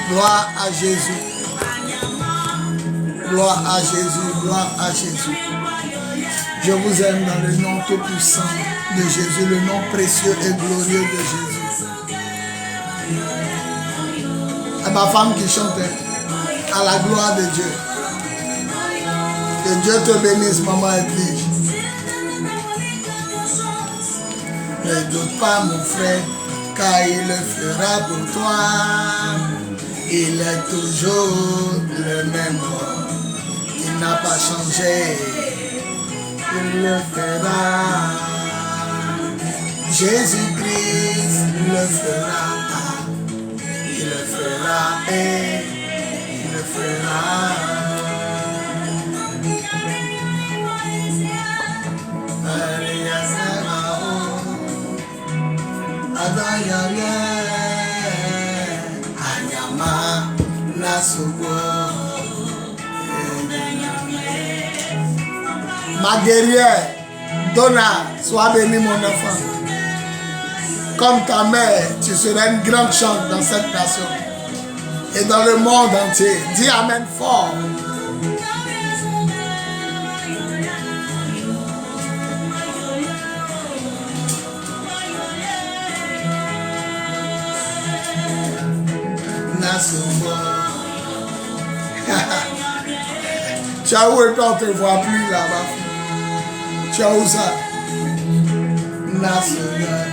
Gloire à Jésus. Gloire à Jésus. Gloire à Jésus. Je vous aime dans le nom tout puissant de Jésus, le nom précieux et glorieux de Jésus. Et ma femme qui chante à la gloire de Dieu. Que Dieu te bénisse, maman Edwige. Ne doute pas, mon frère, car il le fera pour toi. Il est toujours le même. Il n'a pas changé. Il le fera. Jésus-Christ le fera. Il le fera et il le fera. Ma guerrière, Donna, sois bénie mon enfant. Comme ta mère, tu seras une grande chante dans cette nation et dans le monde entier. Dis Amen fort. Tu as où et toi on ne te voit plus là-bas? Tu as où ça? National.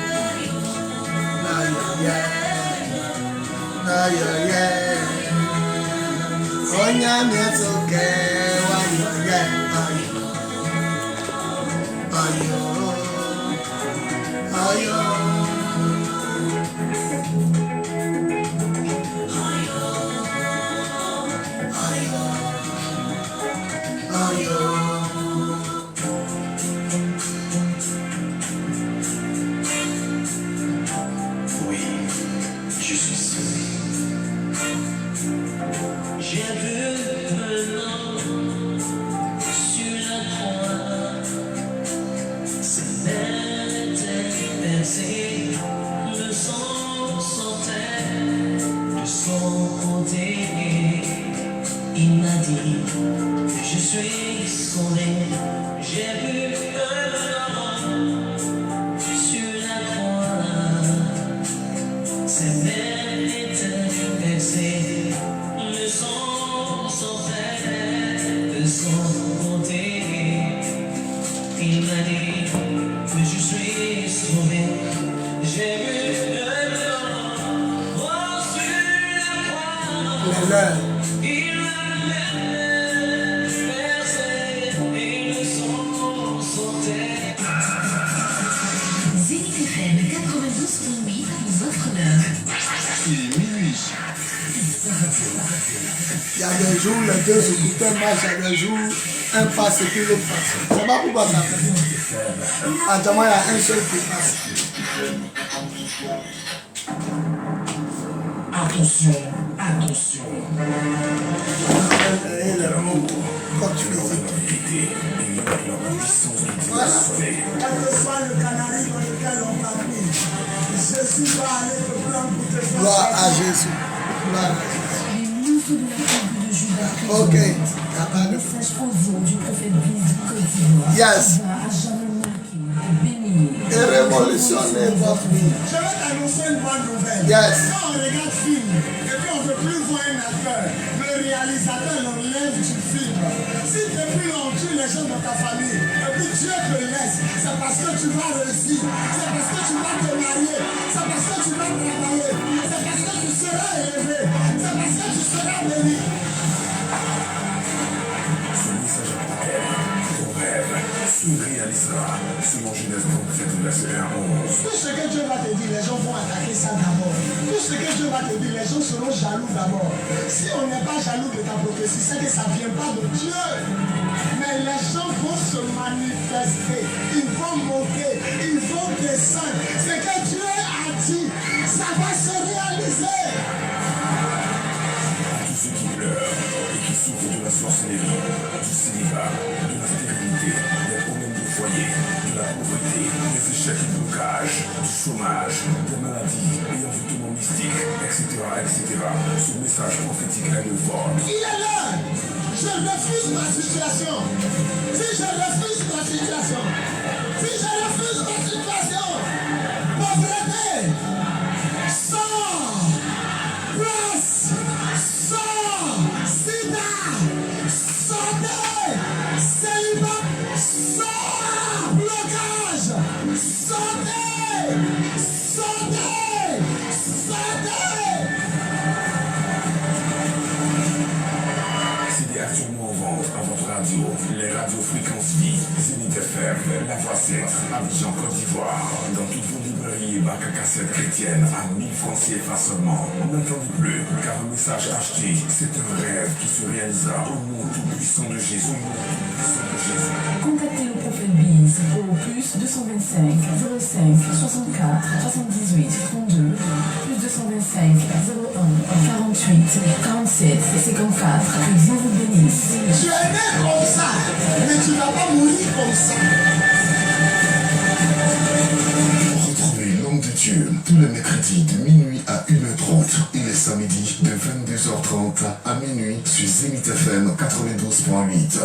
Il y a des jours, les deux écouteurs marchent, il y a des jours, un passe et puis l'autre passe. C'est pas pourquoi ça fait. Actuellement, il y a un seul qui passe. Attention, attention. Quand tu le fais. Voilà. Quel que soit le canari dans lequel on t'a mis, Jésus va aller te prendre pour te faire. Gloire à Jésus. Gloire à Jésus. Ok. Message envoyé du prophète Bézi Côte d'Ivoire. Yes. Va à jamais marqué, béni. Et révolutionner votre vie. Je vais t'annoncer une bonne nouvelle. Yes. Quand on regarde film et puis on ne veut plus voir un acteur, le réalisateur l'enlève du film. Si depuis on tue les gens dans ta famille et puis Dieu te laisse, c'est parce que tu vas réussir, c'est parce que tu vas te marier, c'est parce que tu vas travailler, c'est parce que tu seras élevé, c'est parce que tu seras béni. Ce message est pour elle. Ton rêve se réalisera. Selon Genèse 37, verset 11. Tout ce que Dieu va te dire, les gens vont attaquer ça d'abord. Tout ce que Dieu va te dire, les gens seront jaloux d'abord. Si on n'est pas jaloux de ta prophétie, c'est que ça ne vient pas de Dieu. Mais les gens vont se manifester, ils vont monter, ils vont descendre. Ce que Dieu a dit, ça va se réaliser. Tous ceux qui pleurent et qui souffrent de la sorcellerie, du célibat, de la stérilité, des problèmes de foyer, de la pauvreté, des échecs et blocages, du chômage, des maladies ayant vu ton mystique, etc., etc. Ce message prophétique est le vôtre. Il est là. Je refuse ma situation. Si je refuse ma situation, si je refuse ma situation, pauvreté, sort, place, sort, sida, santé, célibat, sort, blocage, santé, santé, santé. CD actuellement en vente à votre radio. Les radiofréquences vie, Zénith FM, La Voix 7, Abidjan, Côte d'Ivoire. Dans toutes vos librairies et bacs à cassettes chrétiennes à 1000 francs CFA seulement. N'attendez plus, car un message acheté, c'est un rêve qui se réalisera au nom tout puissant de Jésus. Contactez le prophète Biz au plus 225 05 64 78 32 plus 225 01 48 47 54. Que Dieu vous bénisse. Tu es né comme ça, mais tu ne vas pas mourir comme ça. Retrouvez l'homme de Dieu tous les mercredis de minuit à 1h30 et les samedis de 22h30 à minuit sur Zénith FM 92.8.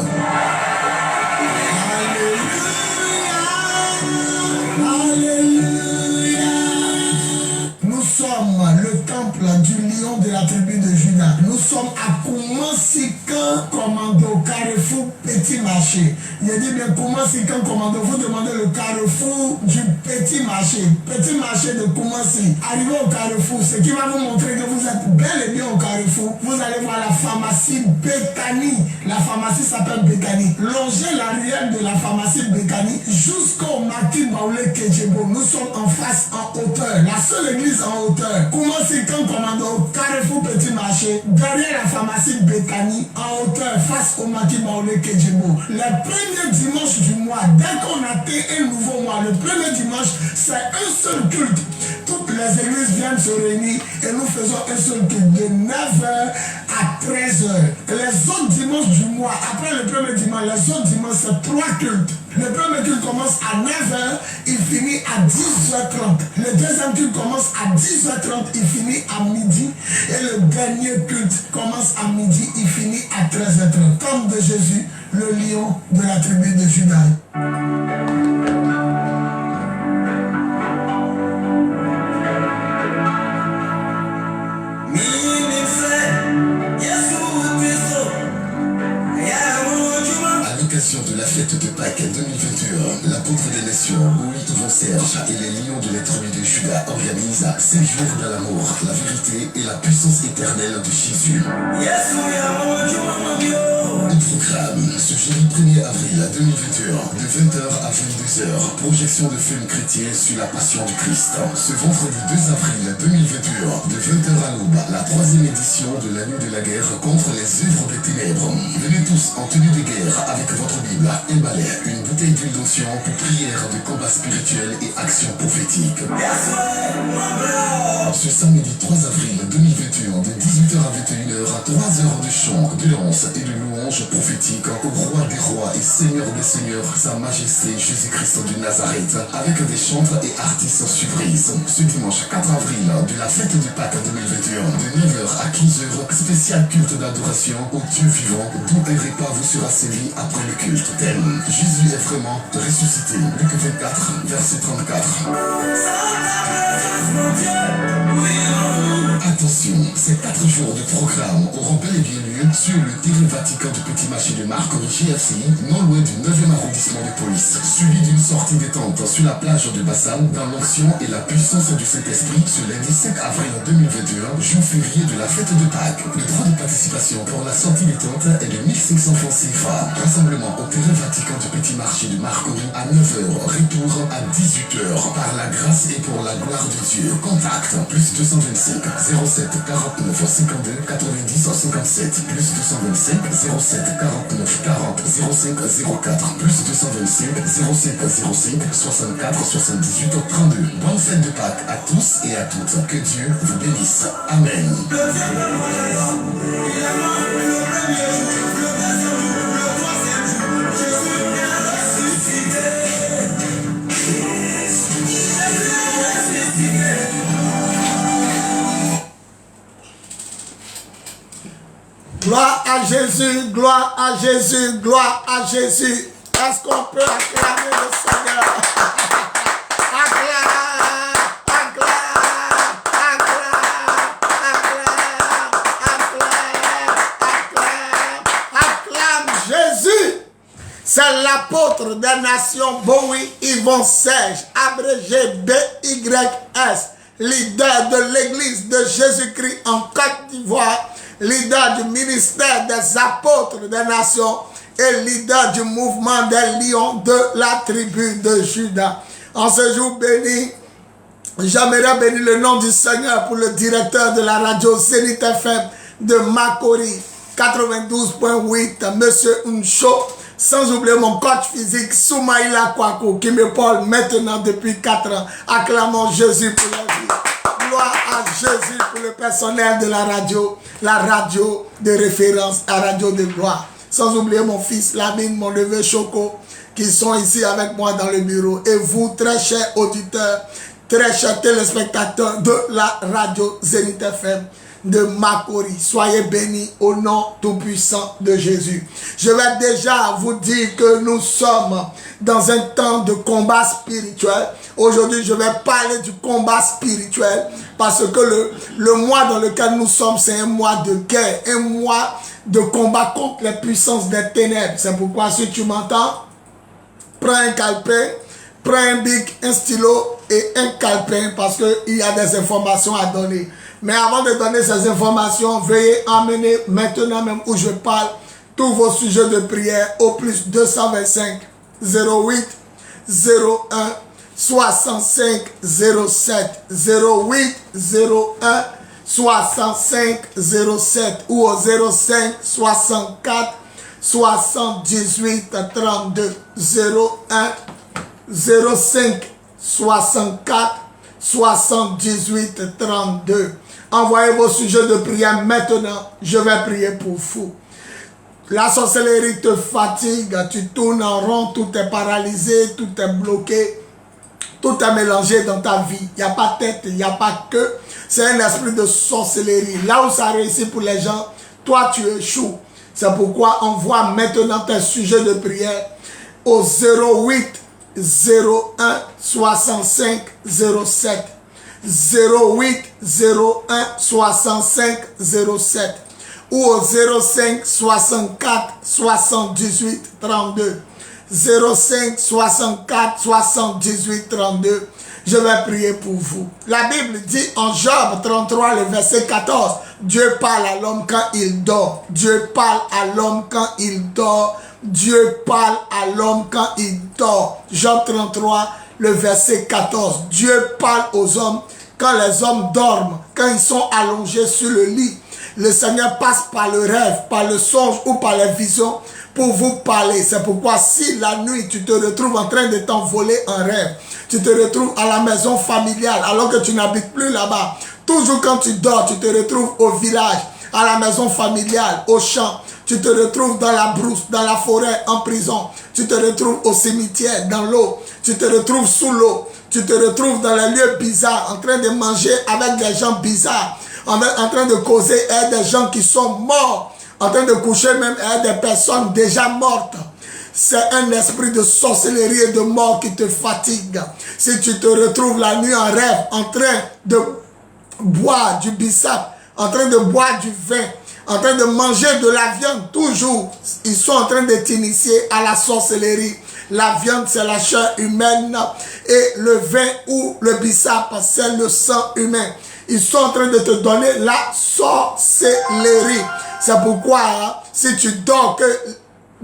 Nous sommes le temple du lion de la tribu de Juda. Nous sommes à Koumansikan Commando, Carrefour Petit Marché. Il a dit bien Koumansikan Commando. Vous demandez le carrefour du Petit Marché. Petit Marché de Koumansi. Arrivez au carrefour, ce qui va vous montrer que vous êtes bel et bien au carrefour. Vous allez voir la pharmacie Bécani. La pharmacie s'appelle Bécani. Longez la ruelle de la pharmacie Bécani jusqu'au Maki Baoulé Kedjebo. Nous sommes en face, en hauteur. La seule église en hauteur. Koumansikan Commando, Carrefour Petit Marché. Derrière la pharmacie Bécani, en hauteur, face au Maki Baoulé Kedjebo. Le premier dimanche du mois, dès qu'on atteint un nouveau mois, le premier dimanche, c'est un seul culte. Toutes les églises viennent se réunir et nous faisons un seul culte de 9h à 13h. Les autres dimanches du mois, après le premier dimanche, les autres dimanches, c'est 3 cultes. Le premier culte commence à 9h, il finit à 10h30. Le deuxième culte commence à 10h30, il finit à midi. Et le dernier culte commence à midi, il finit à 13h30. Comme de Jésus, le lion de la tribu de Juda. À l'occasion de la fête de Pâques 2021, l'apôtre des nations, Louis Yvon Serge et les lions de la tribu de Juda organisent 5 jours dans l'amour, la vérité et la puissance éternelle de Jésus. Le programme, ce jeudi 1er avril 2021, de 20h à 22h, projection de films chrétiens sur la passion du Christ. Ce vendredi 2 avril 2021, de 20h à l'aube, la 3e édition de la nuit de la guerre contre les œuvres des ténèbres. Venez tous en tenue de guerre avec votre Bible, un balai, une bouteille d'huile d'onction pour prière de combat spirituel et action prophétique. Ce samedi 3 avril 2021, de 18h à 21h, 3 heures de chant, de danse et de louange prophétique au roi des rois et seigneur des seigneurs, sa majesté Jésus-Christ de Nazareth, avec des chantres et artistes surprises. Ce dimanche 4 avril, de la fête de Pâques 2021, de 9h à 15h, spécial culte d'adoration au Dieu vivant, d'où un repas vous sera servi après le culte. Thème: Jésus est vraiment ressuscité. Luc 24, verset 34. Attention, ces 4 jours de programme auront bel et bien lieu sur le terrain Vatican du Petit Marché de Marcory GFC, non loin du 9e arrondissement de police, suivi d'une sortie détente sur la plage de Bassam dans l'onction et la puissance du Saint-Esprit ce lundi 5 avril 2021, jour férié de la fête de Pâques. Le droit de participation pour la sortie détente est de 1500 francs CFA. Rassemblement au terrain Vatican du Petit Marché de Marcory à 9h, retour à 18h. Par la grâce et pour la gloire de Dieu. Contact plus 225 07 49 52 90 57 plus 225 07 49 40 05 04 plus 225 07 05 64 78 32. Bonne fête de Pâques à tous et à toutes. Que Dieu vous bénisse. Amen. à Jésus, gloire à Jésus, gloire à Jésus. Est-ce qu'on peut acclamer le Seigneur? Acclame, acclame, acclame Jésus. C'est l'apôtre des nations Bowie Yvon Serge, abrégé BYS, leader de l'église de Jésus-Christ en Côte d'Ivoire, leader du ministère des apôtres des nations et leader du mouvement des lions de la tribu de Juda. En ce jour béni, j'aimerais bénir le nom du Seigneur pour le directeur de la radio Zénith FM de Makori 92.8, Monsieur Uncho, sans oublier mon coach physique Soumaïla Kwaku qui me parle maintenant depuis 4 ans. Acclamons Jésus pour la vie. Gloire à Jésus pour le personnel de la radio de référence, la radio de gloire. Sans oublier mon fils Lamine, mon neveu Choco, qui sont ici avec moi dans le bureau. Et vous, très chers auditeurs, très chers téléspectateurs de la radio Zénith FM de Makori, soyez bénis au nom tout-puissant de Jésus. Je vais déjà vous dire que nous sommes dans un temps de combat spirituel. Aujourd'hui, je vais parler du combat spirituel parce que le mois dans lequel nous sommes, c'est un mois de guerre, un mois de combat contre les puissances des ténèbres. C'est pourquoi si tu m'entends, prends un calepin, prends un bic, un stylo et un calepin parce qu'il y a des informations à donner. Mais avant de donner ces informations, veuillez emmener maintenant même où je parle tous vos sujets de prière au plus 225 08 01 65 07 08 01 65 07 ou au 05 64 78 32 01 05 64 78 32. Envoyez vos sujets de prière maintenant. Je vais prier pour vous. La sorcellerie te fatigue, tu tournes en rond, tout est paralysé, tout est bloqué, tout est mélangé dans ta vie. Il n'y a pas tête, il n'y a pas queue. C'est un esprit de sorcellerie. Là où ça réussit pour les gens, toi tu échoues. C'est pourquoi envoie maintenant tes sujets de prière au 08 01 65 07 08 01 65 07 ou au 05 64 78 32 05 64 78 32. Je vais prier pour vous. La Bible dit en Job 33 le verset 14, Dieu parle à l'homme quand il dort. Dieu parle à l'homme quand il dort. Dieu parle à l'homme quand il dort. Job 33 le verset 14. Dieu parle aux hommes quand les hommes dorment, quand ils sont allongés sur le lit. Le Seigneur passe par le rêve, par le songe ou par les visions pour vous parler. C'est pourquoi si la nuit tu te retrouves en train de t'envoler un rêve, tu te retrouves à la maison familiale alors que tu n'habites plus là-bas. Toujours quand tu dors, tu te retrouves au village, à la maison familiale, au champ. Tu te retrouves dans la brousse, dans la forêt, en prison. Tu te retrouves au cimetière, dans l'eau. Tu te retrouves sous l'eau. Tu te retrouves dans les lieux bizarres, en train de manger avec des gens bizarres, en train de causer avec des gens qui sont morts, en train de coucher même avec des personnes déjà mortes. C'est un esprit de sorcellerie et de mort qui te fatigue. Si tu te retrouves la nuit en rêve, en train de boire du bissap, en train de boire du vin, en train de manger de la viande, toujours, ils sont en train de t'initier à la sorcellerie. La viande, c'est la chair humaine et le vin ou le bissap, c'est le sang humain. Ils sont en train de te donner la sorcellerie. C'est pourquoi, si tu dors, que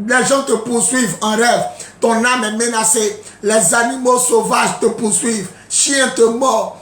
les gens te poursuivent en rêve, ton âme est menacée, les animaux sauvages te poursuivent, chiens te mordent.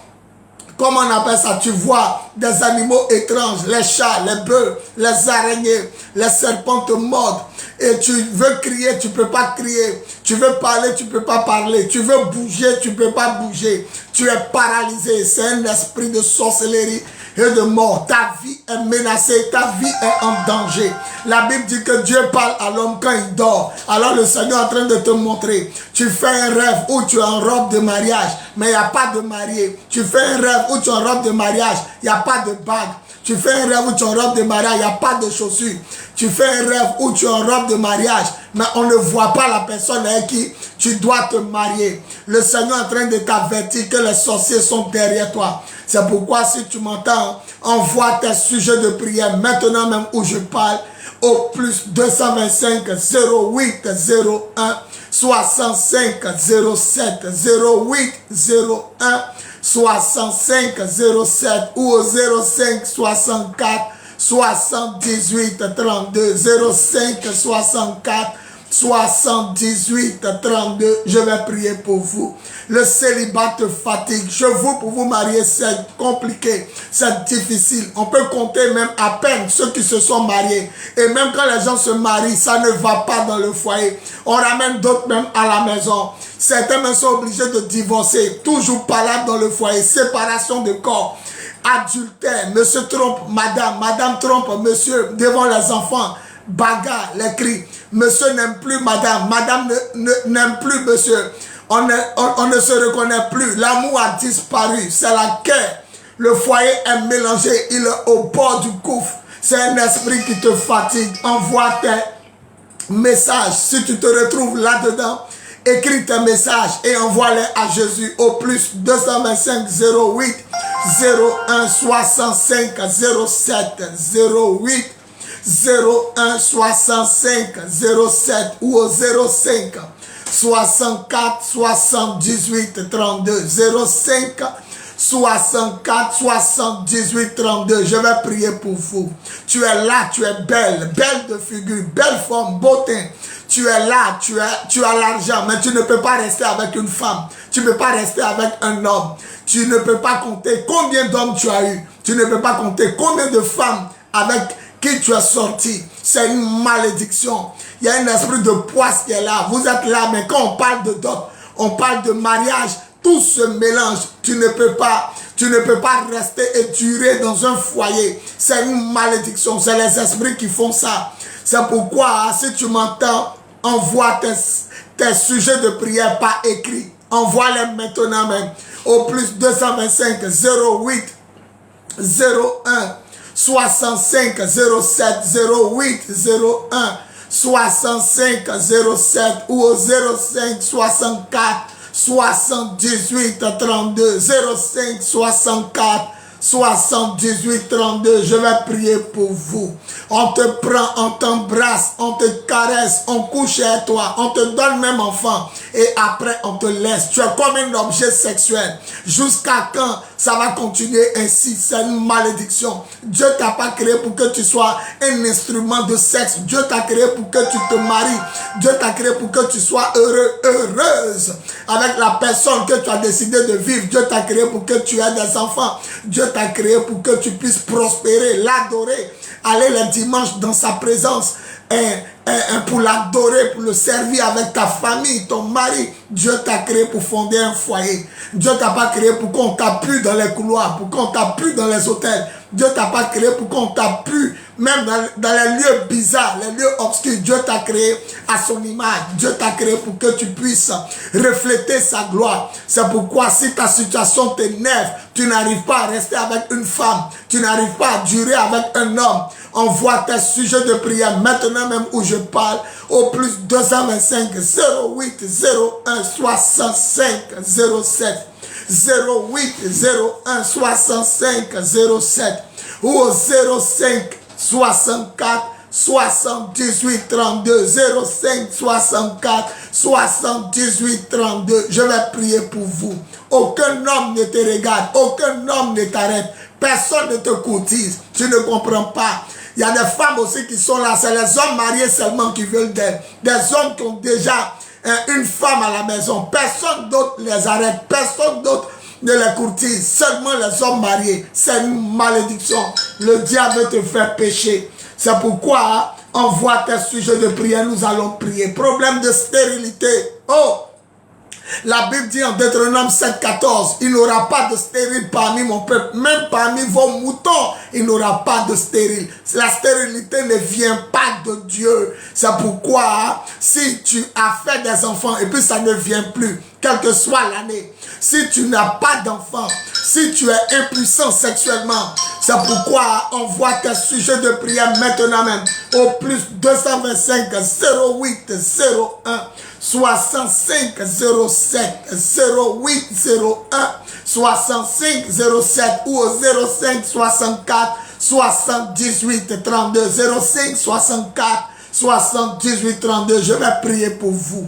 Comment on appelle ça? Tu vois des animaux étranges, les chats, les bœufs, les araignées, les serpents te mordent. Et tu veux crier, tu ne peux pas crier. Tu veux parler, tu ne peux pas parler. Tu veux bouger, tu ne peux pas bouger. Tu es paralysé. C'est un esprit de sorcellerie et de mort. Ta vie est menacée, ta vie est en danger. La Bible dit que Dieu parle à l'homme quand il dort. Alors le Seigneur est en train de te montrer. Tu fais un rêve où tu es en robe de mariage, mais il n'y a pas de marié. Tu fais un rêve où tu es en robe de mariage, il n'y a pas de bague. Tu fais un rêve où tu es en robe de mariage, il n'y a pas de chaussures. Tu fais un rêve où tu es en robe de mariage, mais on ne voit pas la personne avec qui tu dois te marier. Le Seigneur est en train de t'avertir que les sorciers sont derrière toi. C'est pourquoi si tu m'entends, envoie tes sujets de prière maintenant même où je parle au plus 225 08 01 65 07 08 01 65 07 ou au 05 64 78 32 05 64 78 32. Je vais prier pour vous. Le célibat te fatigue. Je vous pour vous marier, c'est compliqué, c'est difficile. On peut compter même à peine ceux qui se sont mariés. Et même quand les gens se marient, ça ne va pas dans le foyer. On ramène d'autres même à la maison. Certains même sont obligés de divorcer. Toujours palabre dans le foyer. Séparation de corps. Adultère. Monsieur trompe madame. Madame trompe monsieur devant les enfants. Bagarre, les cris. Monsieur n'aime plus madame. Madame n'aime plus monsieur. On ne se reconnaît plus. L'amour a disparu. C'est la guerre. Le foyer est mélangé. Il est au bord du gouffre. C'est un esprit qui te fatigue. Envoie tes messages. Si tu te retrouves là-dedans, écris tes messages et envoie-les à Jésus au plus 225 08 01 65 07 08 01 65 07 ou au 05 64 78 32 05 64 78 32. Je vais prier pour vous. Tu es là, tu es belle, belle de figure, belle forme, beauté. Tu es là, tu as l'argent, mais tu ne peux pas rester avec une femme. Tu ne peux pas rester avec un homme. Tu ne peux pas compter combien d'hommes tu as eu. Tu ne peux pas compter combien de femmes avec qui tu es sorti. C'est une malédiction. Il y a un esprit de poisse qui est là. Vous êtes là, mais quand on parle de dot, on parle de mariage, tout se mélange. Tu ne peux pas rester et durer dans un foyer. C'est une malédiction. C'est les esprits qui font ça. C'est pourquoi, si tu m'entends, envoie tes sujets de prière par écrit. Envoie-les maintenant même. Au plus 225 08 01 65 07 08 01 65 07 ou au 05 64 78 32 05 64 78 32. Je vais prier pour vous. On te prend, on t'embrasse, on te caresse, on couche avec toi, on te donne même enfant et après on te laisse. Tu es comme un objet sexuel. Jusqu'à quand ça va continuer ainsi? C'est une malédiction. Dieu t'a pas créé pour que tu sois un instrument de sexe. Dieu t'a créé pour que tu te maries. Dieu t'a créé pour que tu sois heureux, heureuse avec la personne que tu as décidé de vivre. Dieu t'a créé pour que tu aies des enfants. Dieu t'a créé pour que tu puisses prospérer, l'adorer, aller les dimanches dans sa présence, pour l'adorer, pour le servir avec ta famille, ton mari. Dieu t'a créé pour fonder un foyer. Dieu t'a pas créé pour qu'on t'appuie dans les couloirs, pour qu'on t'appuie dans les hôtels. Dieu t'a pas créé pour qu'on t'appuie même dans les lieux bizarres, les lieux obscurs. Dieu t'a créé à son image. Dieu t'a créé pour que tu puisses refléter sa gloire. C'est pourquoi si ta situation t'énerve, tu n'arrives pas à rester avec une femme, tu n'arrives pas à durer avec un homme, envoie tes sujets de prière maintenant même où je parle au plus 225 08 01 65 07 08 01 65 07 ou au 05 64 78 32 05 64 78 32. Je vais prier pour vous. Aucun homme ne te regarde, aucun homme ne t'arrête, personne ne te courtise. Tu ne comprends pas. Il y a des femmes aussi qui sont là, c'est les hommes mariés seulement qui veulent d'elles. Des hommes qui ont déjà une femme à la maison. Personne d'autre les arrête, personne d'autre ne les courtise, seulement les hommes mariés. C'est une malédiction. Le diable veut te faire pécher. C'est pourquoi envoie tes sujets de prière, nous allons prier. Problème de stérilité. Oh, La Bible dit en Deutéronome 7,14, il n'y aura pas de stérile parmi mon peuple, même parmi vos moutons, il n'y aura pas de stérile. La stérilité ne vient pas de Dieu. C'est pourquoi, si tu as fait des enfants et puis ça ne vient plus, quelle que soit l'année, si tu n'as pas d'enfants, si tu es impuissant sexuellement, c'est pourquoi on voit tes sujets de prière maintenant même au plus 225 08 01 65 07 08 01 65 07 ou au 05 64 78 32 05 64 78 32. Je vais prier pour vous.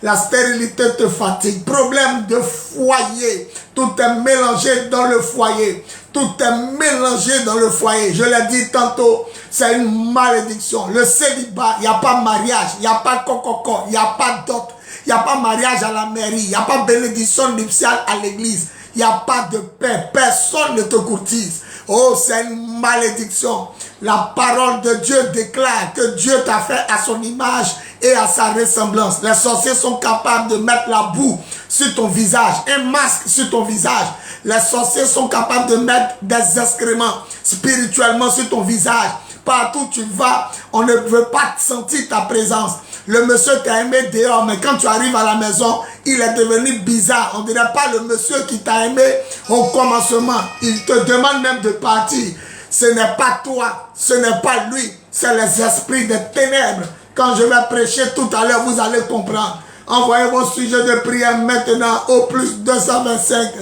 La stérilité te fatigue. Problème de foyer. Tout est mélangé dans le foyer. Tout est mélangé dans le foyer. Je l'ai dit tantôt, c'est une malédiction. Le célibat, il n'y a pas mariage, il n'y a pas cococo, il n'y a pas dot, il n'y a pas mariage à la mairie, il n'y a pas bénédiction nuptiale à l'église, il n'y a pas de paix, personne ne te courtise. Oh, c'est une malédiction. La parole de Dieu déclare que Dieu t'a fait à son image et à sa ressemblance. Les sorciers sont capables de mettre la boue sur ton visage, un masque sur ton visage. Les sorciers sont capables de mettre des excréments spirituellement sur ton visage. Partout où tu vas, on ne veut pas sentir ta présence. Le monsieur t'a aimé dehors, mais quand tu arrives à la maison, il est devenu bizarre. On ne dirait pas le monsieur qui t'a aimé au commencement. Il te demande même de partir. Ce n'est pas toi, ce n'est pas lui, c'est les esprits des ténèbres. Quand je vais prêcher tout à l'heure, vous allez comprendre. Envoyez vos sujets de prière maintenant au plus 225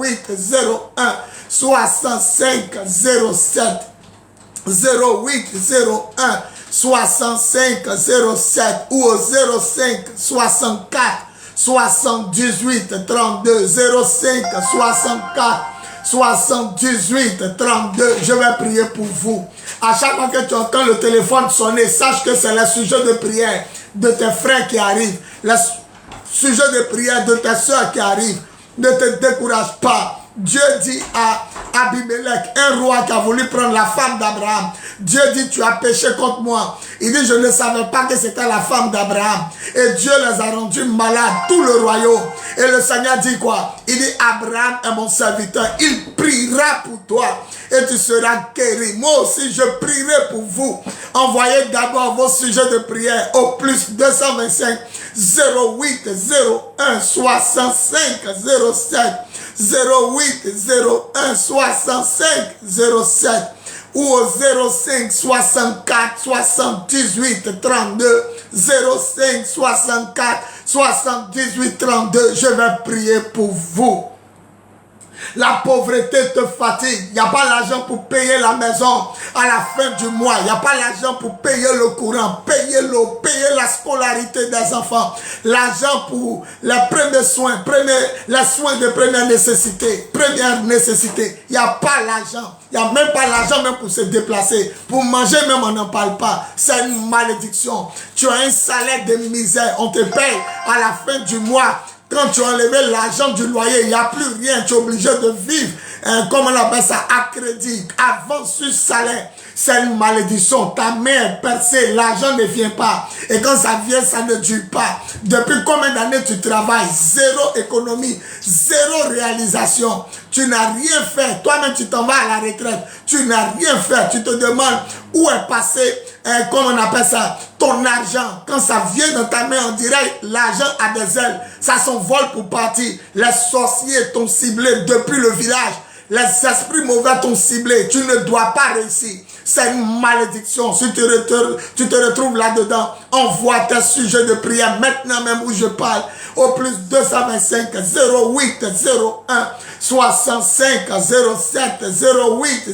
08 01 65 07 08 01 65 07 ou au 05 64 78 32 05 64 78 32. Je vais prier pour vous. À chaque fois que tu entends le téléphone sonner, sache que c'est le sujet de prière de tes frères qui arrivent, le sujet de prière de tes soeurs qui arrivent. Ne te décourage pas. Dieu dit à Abimelech, un roi qui a voulu prendre la femme d'Abraham, Dieu dit, tu as péché contre moi. Il dit, je ne savais pas que c'était la femme d'Abraham. Et Dieu les a rendus malades, tout le royaume. Et le Seigneur dit quoi? Il dit, Abraham est mon serviteur. Il priera pour toi et tu seras guéri. Moi aussi, je prierai pour vous. Envoyez d'abord vos sujets de prière au plus 225 08 01 65 07 08 01 65 07 ou au 05 64 78 32 05 64 78 32. Je vais prier pour vous. La pauvreté te fatigue. Il n'y a pas l'argent pour payer la maison à la fin du mois. Il n'y a pas l'argent pour payer le courant, payer l'eau, payer la scolarité des enfants. L'argent pour les premiers soins, les soins de première nécessité. Première nécessité. Il n'y a pas l'argent. Il n'y a même pas l'argent même pour se déplacer. Pour manger même, on n'en parle pas. C'est une malédiction. Tu as un salaire de misère. On te paye à la fin du mois. Quand tu as enlevé l'argent du loyer, il n'y a plus rien. Tu es obligé de vivre, comment on appelle ça, à crédit, avant sur salaire. C'est une malédiction. Ta main est percée, l'argent ne vient pas. Et quand ça vient, ça ne dure pas. Depuis combien d'années tu travailles? Zéro économie, zéro réalisation. Tu n'as rien fait. Toi-même, tu t'en vas à la retraite. Tu n'as rien fait. Tu te demandes où est passé, comment on appelle ça, ton argent. Quand ça vient dans ta main, on dirait l'argent a des ailes. Ça s'envole pour partir. Les sorciers t'ont ciblé depuis le village. Les esprits mauvais t'ont ciblé. Tu ne dois pas réussir. C'est une malédiction. Si tu te retrouves là-dedans, envoie tes sujets de prière maintenant même où je parle. Au plus 225 08 01 65 07 08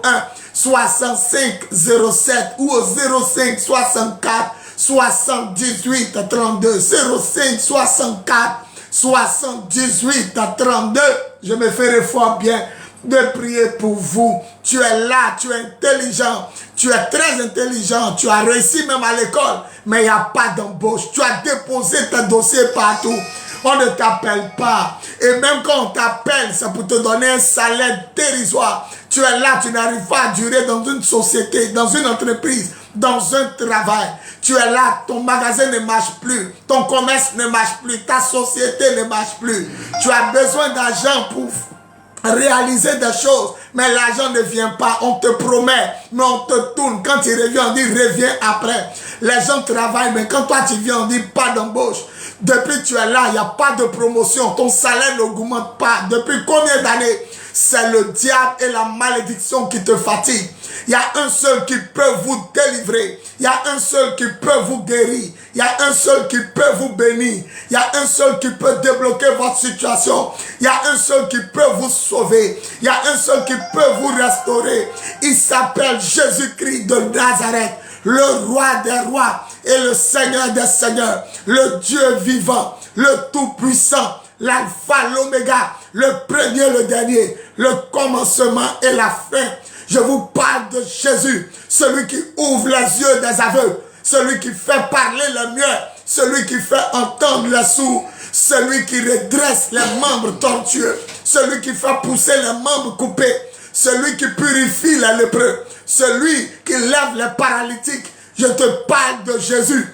01 65 07 ou au 05 64 78 32 05 64 78 32. Je me ferai fort bien de prier pour vous. Tu es là, tu es intelligent, tu es très intelligent, tu as réussi même à l'école, mais il n'y a pas d'embauche. Tu as déposé tes dossiers partout. On ne t'appelle pas. Et même quand on t'appelle, c'est pour te donner un salaire dérisoire. Tu es là, tu n'arrives pas à durer dans une société, dans une entreprise, dans un travail. Tu es là, ton magasin ne marche plus, ton commerce ne marche plus, ta société ne marche plus. Tu as besoin d'argent pour réaliser des choses, mais l'argent ne vient pas. On te promet, mais on te tourne. Quand il revient, on dit reviens après. Les gens travaillent, mais quand toi tu viens, on dit pas d'embauche. Depuis tu es là, il n'y a pas de promotion, ton salaire n'augmente pas. Depuis combien d'années? C'est le diable et la malédiction qui te fatiguent. Il y a un seul qui peut vous délivrer. Il y a un seul qui peut vous guérir. Il y a un seul qui peut vous bénir. Il y a un seul qui peut débloquer votre situation. Il y a un seul qui peut vous sauver. Il y a un seul qui peut vous restaurer. Il s'appelle Jésus-Christ de Nazareth, le roi des rois et le Seigneur des seigneurs, le Dieu vivant, le tout-puissant, l'alpha, l'oméga, le premier, le dernier, le commencement et la fin. Je vous parle de Jésus, celui qui ouvre les yeux des aveugles, celui qui fait parler les muets, celui qui fait entendre les sourds, celui qui redresse les membres tortueux, celui qui fait pousser les membres coupés, celui qui purifie les lépreux, celui qui lève les paralytiques. Je te parle de Jésus,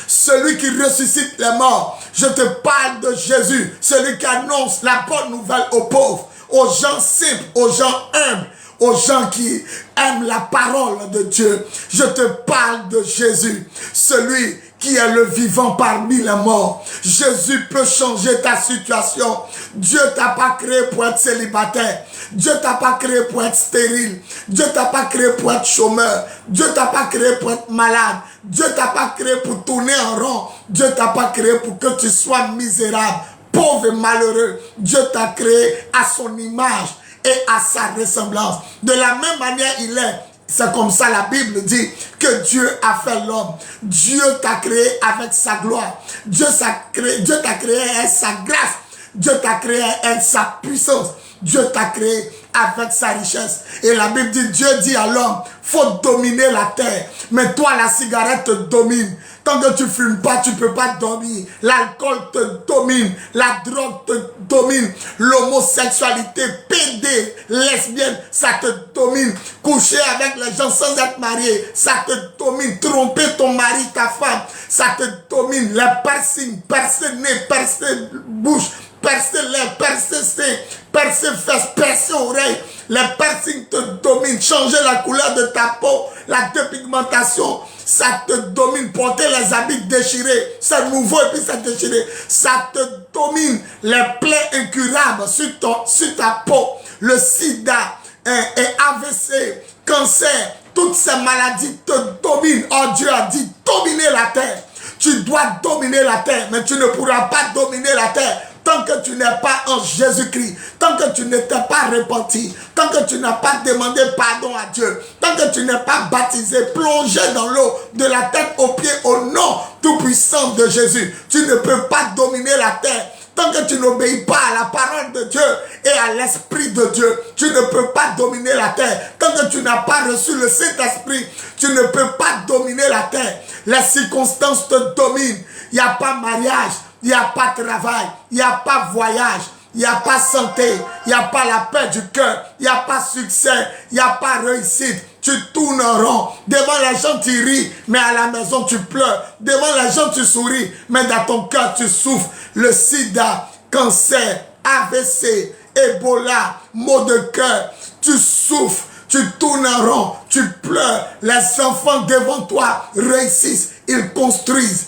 celui qui ressuscite les morts. Je te parle de Jésus, celui qui annonce la bonne nouvelle aux pauvres, aux gens simples, aux gens humbles, aux gens qui aiment la parole de Dieu. Je te parle de Jésus, celui qui est le vivant parmi les morts. Jésus peut changer ta situation. Dieu t'a pas créé pour être célibataire. Dieu t'a pas créé pour être stérile. Dieu t'a pas créé pour être chômeur. Dieu t'a pas créé pour être malade. Dieu t'a pas créé pour tourner en rond. Dieu t'a pas créé pour que tu sois misérable, pauvre et malheureux. Dieu t'a créé à son image et à sa ressemblance. De la même manière il est. C'est comme ça la Bible dit que Dieu a fait l'homme. Dieu t'a créé avec sa gloire. Dieu t'a créé avec sa grâce. Dieu t'a créé avec sa puissance. Dieu t'a créé avec sa richesse. Et la Bible dit, Dieu dit à l'homme, faut dominer la terre. Mais toi, la cigarette te domine. Tant que tu fumes pas, tu peux pas dormir. L'alcool te domine. La drogue te domine. L'homosexualité, pédé, lesbienne, ça te domine. Coucher avec les gens sans être marié, ça te domine. Tromper ton mari, ta femme, ça te domine. Les piercings, percer nez, percer bouche, percer lèvres, percer seins, percer fesses, percer oreilles. Les piercings te dominent. Changer la couleur de ta peau, la dépigmentation, ça te domine. Porter les habits déchirés, c'est nouveau et puis c'est déchiré. Ça te domine. Les plaies incurables sur ta peau, le sida, et AVC, cancer, toutes ces maladies te dominent. Oh, Dieu a dit dominer la terre. Tu dois dominer la terre, mais tu ne pourras pas dominer la terre tant que tu n'es pas en Jésus-Christ, tant que tu ne t'es pas repenti, tant que tu n'as pas demandé pardon à Dieu, tant que tu n'es pas baptisé, plongé dans l'eau de la tête aux pieds au nom tout-puissant de Jésus, tu ne peux pas dominer la terre. Tant que tu n'obéis pas à la parole de Dieu et à l'Esprit de Dieu, tu ne peux pas dominer la terre. Tant que tu n'as pas reçu le Saint-Esprit, tu ne peux pas dominer la terre. Les circonstances te dominent. Il n'y a pas mariage, il n'y a pas travail, il n'y a pas voyage, il n'y a pas santé, il n'y a pas la paix du cœur, il n'y a pas succès, il n'y a pas réussite. Tu tournes en rond. Devant les gens, tu ris, mais à la maison, tu pleures. Devant les gens, tu souris, mais dans ton cœur, tu souffres. Le sida, cancer, AVC, Ebola, maux de cœur, tu souffres, tu tournes en rond, tu pleures. Les enfants devant toi réussissent, ils construisent.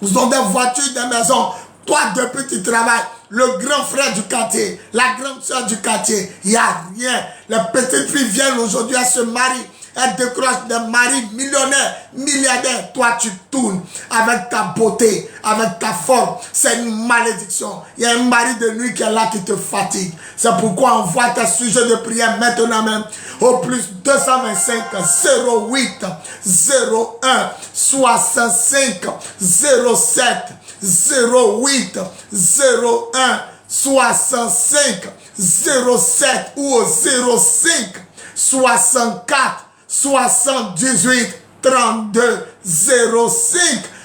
Ils ont des voitures, des maisons. Toi, depuis tu travailles, le grand frère du quartier, la grande soeur du quartier, il n'y a rien. Les petites filles viennent aujourd'hui à se marier. Elles décrochent des maris millionnaires, milliardaires. Toi, tu tournes avec ta beauté, avec ta forme. C'est une malédiction. Il y a un mari de nuit qui est là, qui te fatigue. C'est pourquoi on voit tes sujets de prière maintenant même. Au plus 225 08 01 65 07 08 01 65 07 ou au 05 64 78 32 05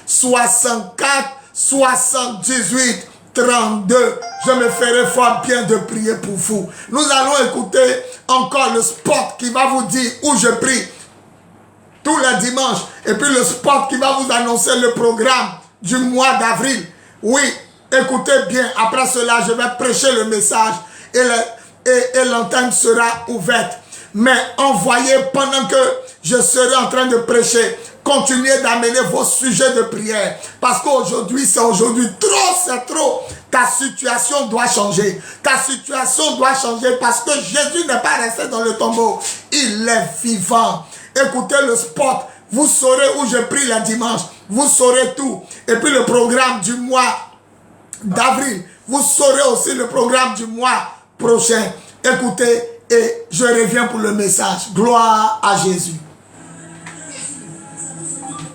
64 78 32. Je me ferai fort bien de prier pour vous. Nous allons écouter encore le spot qui va vous dire où je prie. tous les dimanches. Et puis le spot qui va vous annoncer le programme du mois d'avril. Oui, écoutez bien, après cela, je vais prêcher le message et l'antenne sera ouverte. Mais envoyez pendant que je serai en train de prêcher. Continuez d'amener vos sujets de prière. Parce qu'aujourd'hui, c'est aujourd'hui. Trop, c'est trop. Ta situation doit changer. Ta situation doit changer parce que Jésus n'est pas resté dans le tombeau. Il est vivant. Écoutez le spot. Vous saurez où je prie le dimanche. Vous saurez tout. Et puis le programme du mois d'avril. Vous saurez aussi le programme du mois prochain. Écoutez et je reviens pour le message. Gloire à Jésus.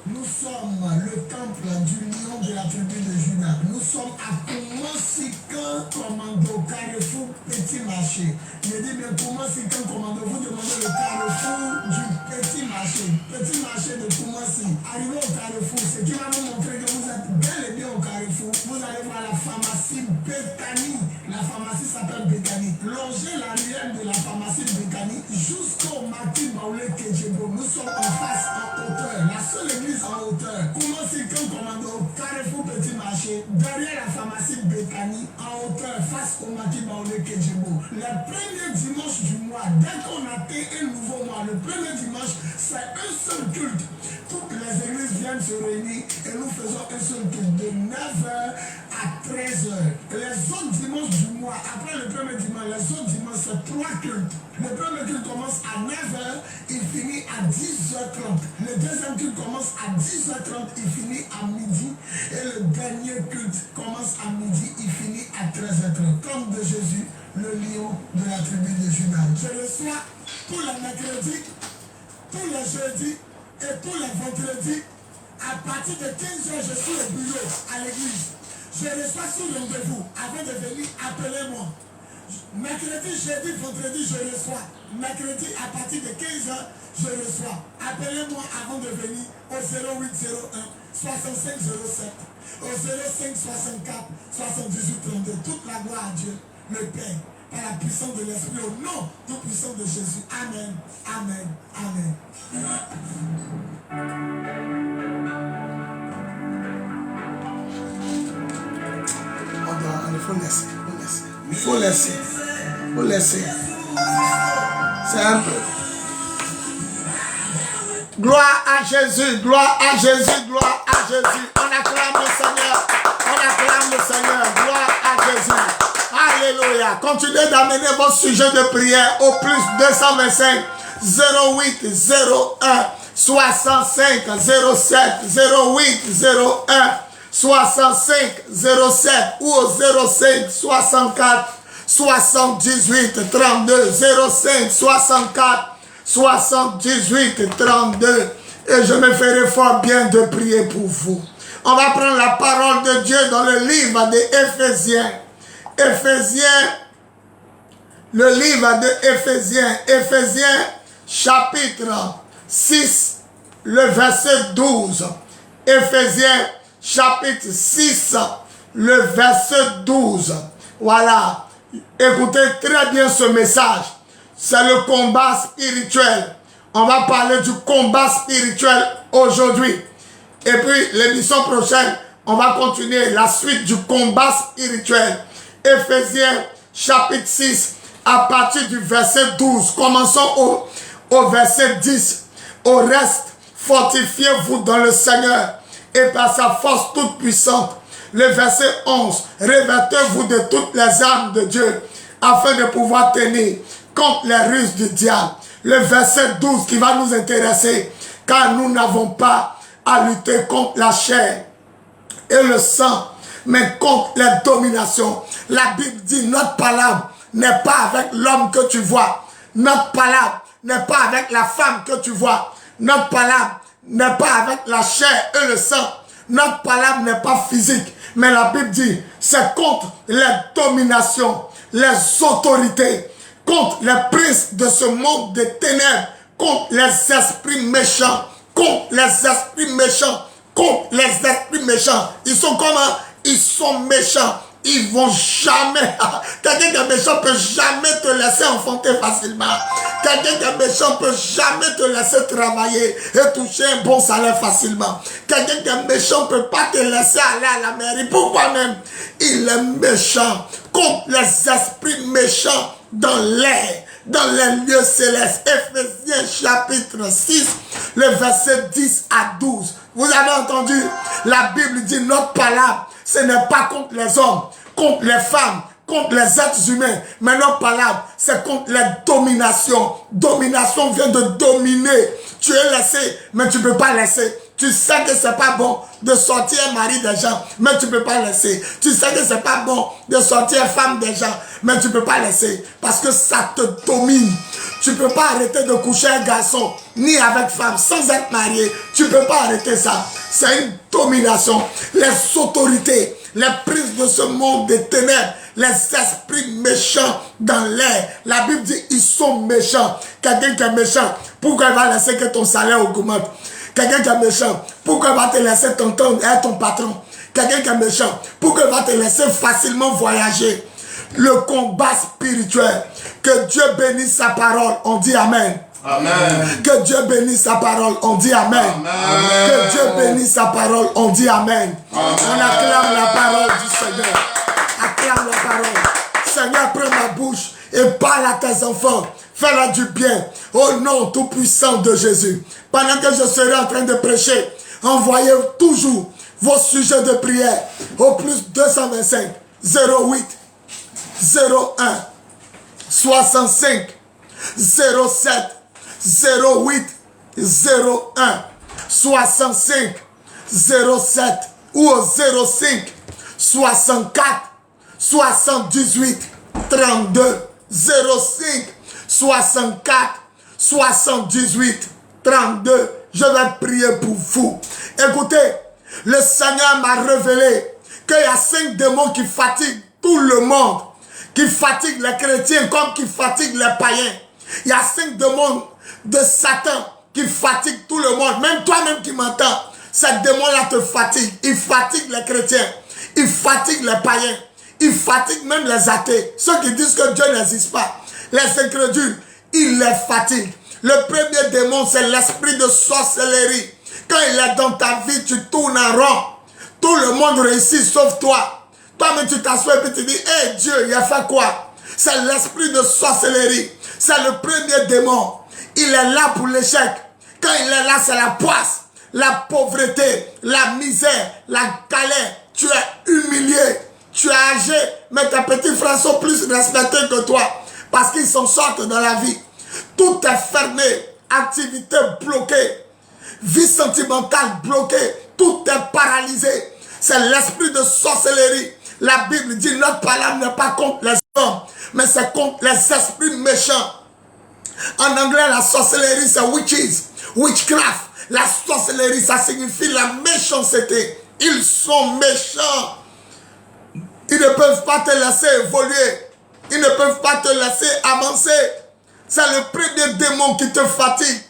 Nous sommes le temple du lion de la tribu de Juda. Nous sommes à Koumansikan Commando, Carrefour Petit Marché. Je dis bien Koumansikan Commando, vous demandez le carrefour du Petit Marché. Petit Marché de Koumansi. Arrivez au carrefour, ce qui va vous montrer que vous êtes bel et bien au carrefour. Vous allez voir la pharmacie Bethany. La pharmacie s'appelle Bethany. Longez la ruelle de la pharmacie Bethany jusqu'au Martin Baoulé Kedjebo. Nous sommes en face, en hauteur. La seule église en hauteur. Koumansikan Commando, Carrefour Petit Marché. Derrière la pharmacie Bethany, en hauteur, face au Martin Baoulé Kedjebo. Le premier dimanche du mois, dès qu'on atteint un nouveau mois, le premier dimanche, c'est un seul culte. Toutes les églises viennent se réunir et nous faisons un seul culte de 9h à 13h. Les autres dimanches du mois, après le premier dimanche, les autres dimanches, c'est 3 cultes. Le premier culte commence à 9h, il finit à 10h30. Le deuxième culte commence à 10h30, il finit à midi. Et le dernier culte commence à midi, il finit à 13h30. Comme de Jésus, le lion de la tribu de Juda. Je reçois tous les mercredis, tous les jeudis et tous les vendredis. À partir de 15h, je suis au bureau à l'église. Je reçois sur rendez-vous. Avant de venir, appelez-moi. Mercredi, jeudi, vendredi, je reçois. Mercredi, à partir de 15h, je reçois. Appelez-moi avant de venir au 0801 6507, au 05 64 78 32. Toute la gloire à Dieu, le Père, par la puissance de l'Esprit, au nom tout puissant de Jésus. Amen, amen, amen. Il faut laisser, il faut laisser, il faut laisser. C'est un peu. Gloire à Jésus, gloire à Jésus, gloire à Jésus. On acclame le Seigneur, gloire à Jésus. Alléluia. Continuez d'amener vos sujets de prière au plus 225 08 01 65 07 08 01 65 07 ou au 05 64 78 32 05 64 78 32 et je me ferai fort bien de prier pour vous. On va prendre la parole de Dieu dans le livre d'Éphésiens. Le livre de Éphésiens chapitre 6, le verset 12. Éphésiens chapitre 6, le verset 12. Voilà. Écoutez très bien ce message. C'est le combat spirituel. On va parler du combat spirituel aujourd'hui. Et puis, l'émission prochaine, on va continuer la suite du combat spirituel. Éphésiens chapitre 6, à partir du verset 12. Commençons au verset 10. Au reste, fortifiez-vous dans le Seigneur et par sa force toute puissante. Le verset 11. Revêtez-vous de toutes les armes de Dieu afin de pouvoir tenir contre les ruses du diable. Le verset 12 qui va nous intéresser, car nous n'avons pas à lutter contre la chair et le sang, mais contre les dominations. La Bible dit, notre palabre n'est pas avec l'homme que tu vois. Notre palabre n'est pas avec la femme que tu vois. Notre palabre n'est pas avec la chair et le sang. Notre palabre n'est pas physique. Mais la Bible dit, c'est contre les dominations, les autorités, contre les princes de ce monde des ténèbres, contre les esprits méchants, contre les esprits méchants, contre les esprits méchants. Ils sont comment? Ils sont méchants. Ils vont jamais, quelqu'un qui est méchant peut jamais te laisser enfanter facilement. Quelqu'un qui est méchant ne peut jamais te laisser travailler et toucher un bon salaire facilement. Quelqu'un qui est méchant ne peut pas te laisser aller à la mairie. Pourquoi même? Il est méchant contre les esprits méchants dans l'air, dans les lieux célestes. Éphésiens chapitre 6, le verset 10 à 12. Vous avez entendu? La Bible dit notre parole, ce n'est pas contre les hommes, contre les femmes, contre les êtres humains, mais notre parole, c'est contre les dominations. Domination vient de dominer. Tu es laissé, mais tu ne peux pas laisser. Tu sais que c'est pas bon de sortir mari des gens, mais tu ne peux pas laisser. Tu sais que c'est pas bon de sortir femme des gens, mais tu ne peux pas laisser. Parce que ça te domine. Tu ne peux pas arrêter de coucher un garçon, ni avec femme, sans être marié. Tu ne peux pas arrêter ça. C'est une domination. Les autorités, les prises de ce monde des ténèbres, les esprits méchants dans l'air. La Bible dit ils sont méchants. Quelqu'un qui est méchant, pourquoi il va laisser que ton salaire augmente? Quelqu'un qui est méchant, pourquoi il va te laisser t'entendre être ton patron? Quelqu'un qui est méchant, pourquoi il va te laisser facilement voyager? Le combat spirituel. Que Dieu bénisse sa parole. On dit Amen. Amen. Que Dieu bénisse sa parole. On dit Amen. Amen. Que Dieu bénisse sa parole. On dit Amen. Amen. On acclame la parole du Seigneur. Acclame la parole. Seigneur, prends ma bouche et parle à tes enfants. Fais-leur du bien. Au nom tout-puissant de Jésus. Pendant que je serai en train de prêcher, envoyez toujours vos sujets de prière au plus 225 08 01 65 07 08 01 65 07 ou au 05 64 78 32 05 64 78 32. Je vais prier pour vous. Écoutez, le Seigneur m'a révélé qu'il y a 5 démons qui fatiguent tout le monde, qui fatiguent les chrétiens comme qui fatiguent les païens. Il y a 5 démons de Satan qui fatiguent tout le monde. Même toi-même qui m'entends, ces démons-là te fatiguent. Ils fatiguent les chrétiens, ils fatiguent les païens, ils fatiguent même les athées. Ceux qui disent que Dieu n'existe pas, les incrédules, ils les fatiguent. Le premier démon, c'est l'esprit de sorcellerie. Quand il est dans ta vie, tu tournes en rond. Tout le monde réussit sauf toi. Toi-même, tu t'assois et puis tu dis, hé Dieu, il a fait quoi? C'est l'esprit de sorcellerie. C'est le premier démon. Il est là pour l'échec. Quand il est là, c'est la poisse, la pauvreté, la misère, la galère. Tu es humilié, tu es âgé, mais tes petits frères sont plus respectés que toi parce qu'ils s'en sortent dans la vie. Tout est fermé, activité bloquée, vie sentimentale bloquée, tout est paralysé. C'est l'esprit de sorcellerie. La Bible dit notre parole n'est pas contre les hommes, mais c'est contre les esprits méchants. En anglais, la sorcellerie, c'est witches, witchcraft. La sorcellerie, ça signifie la méchanceté. Ils sont méchants. Ils ne peuvent pas te laisser évoluer. Ils ne peuvent pas te laisser avancer. C'est le premier démon qui te fatigue.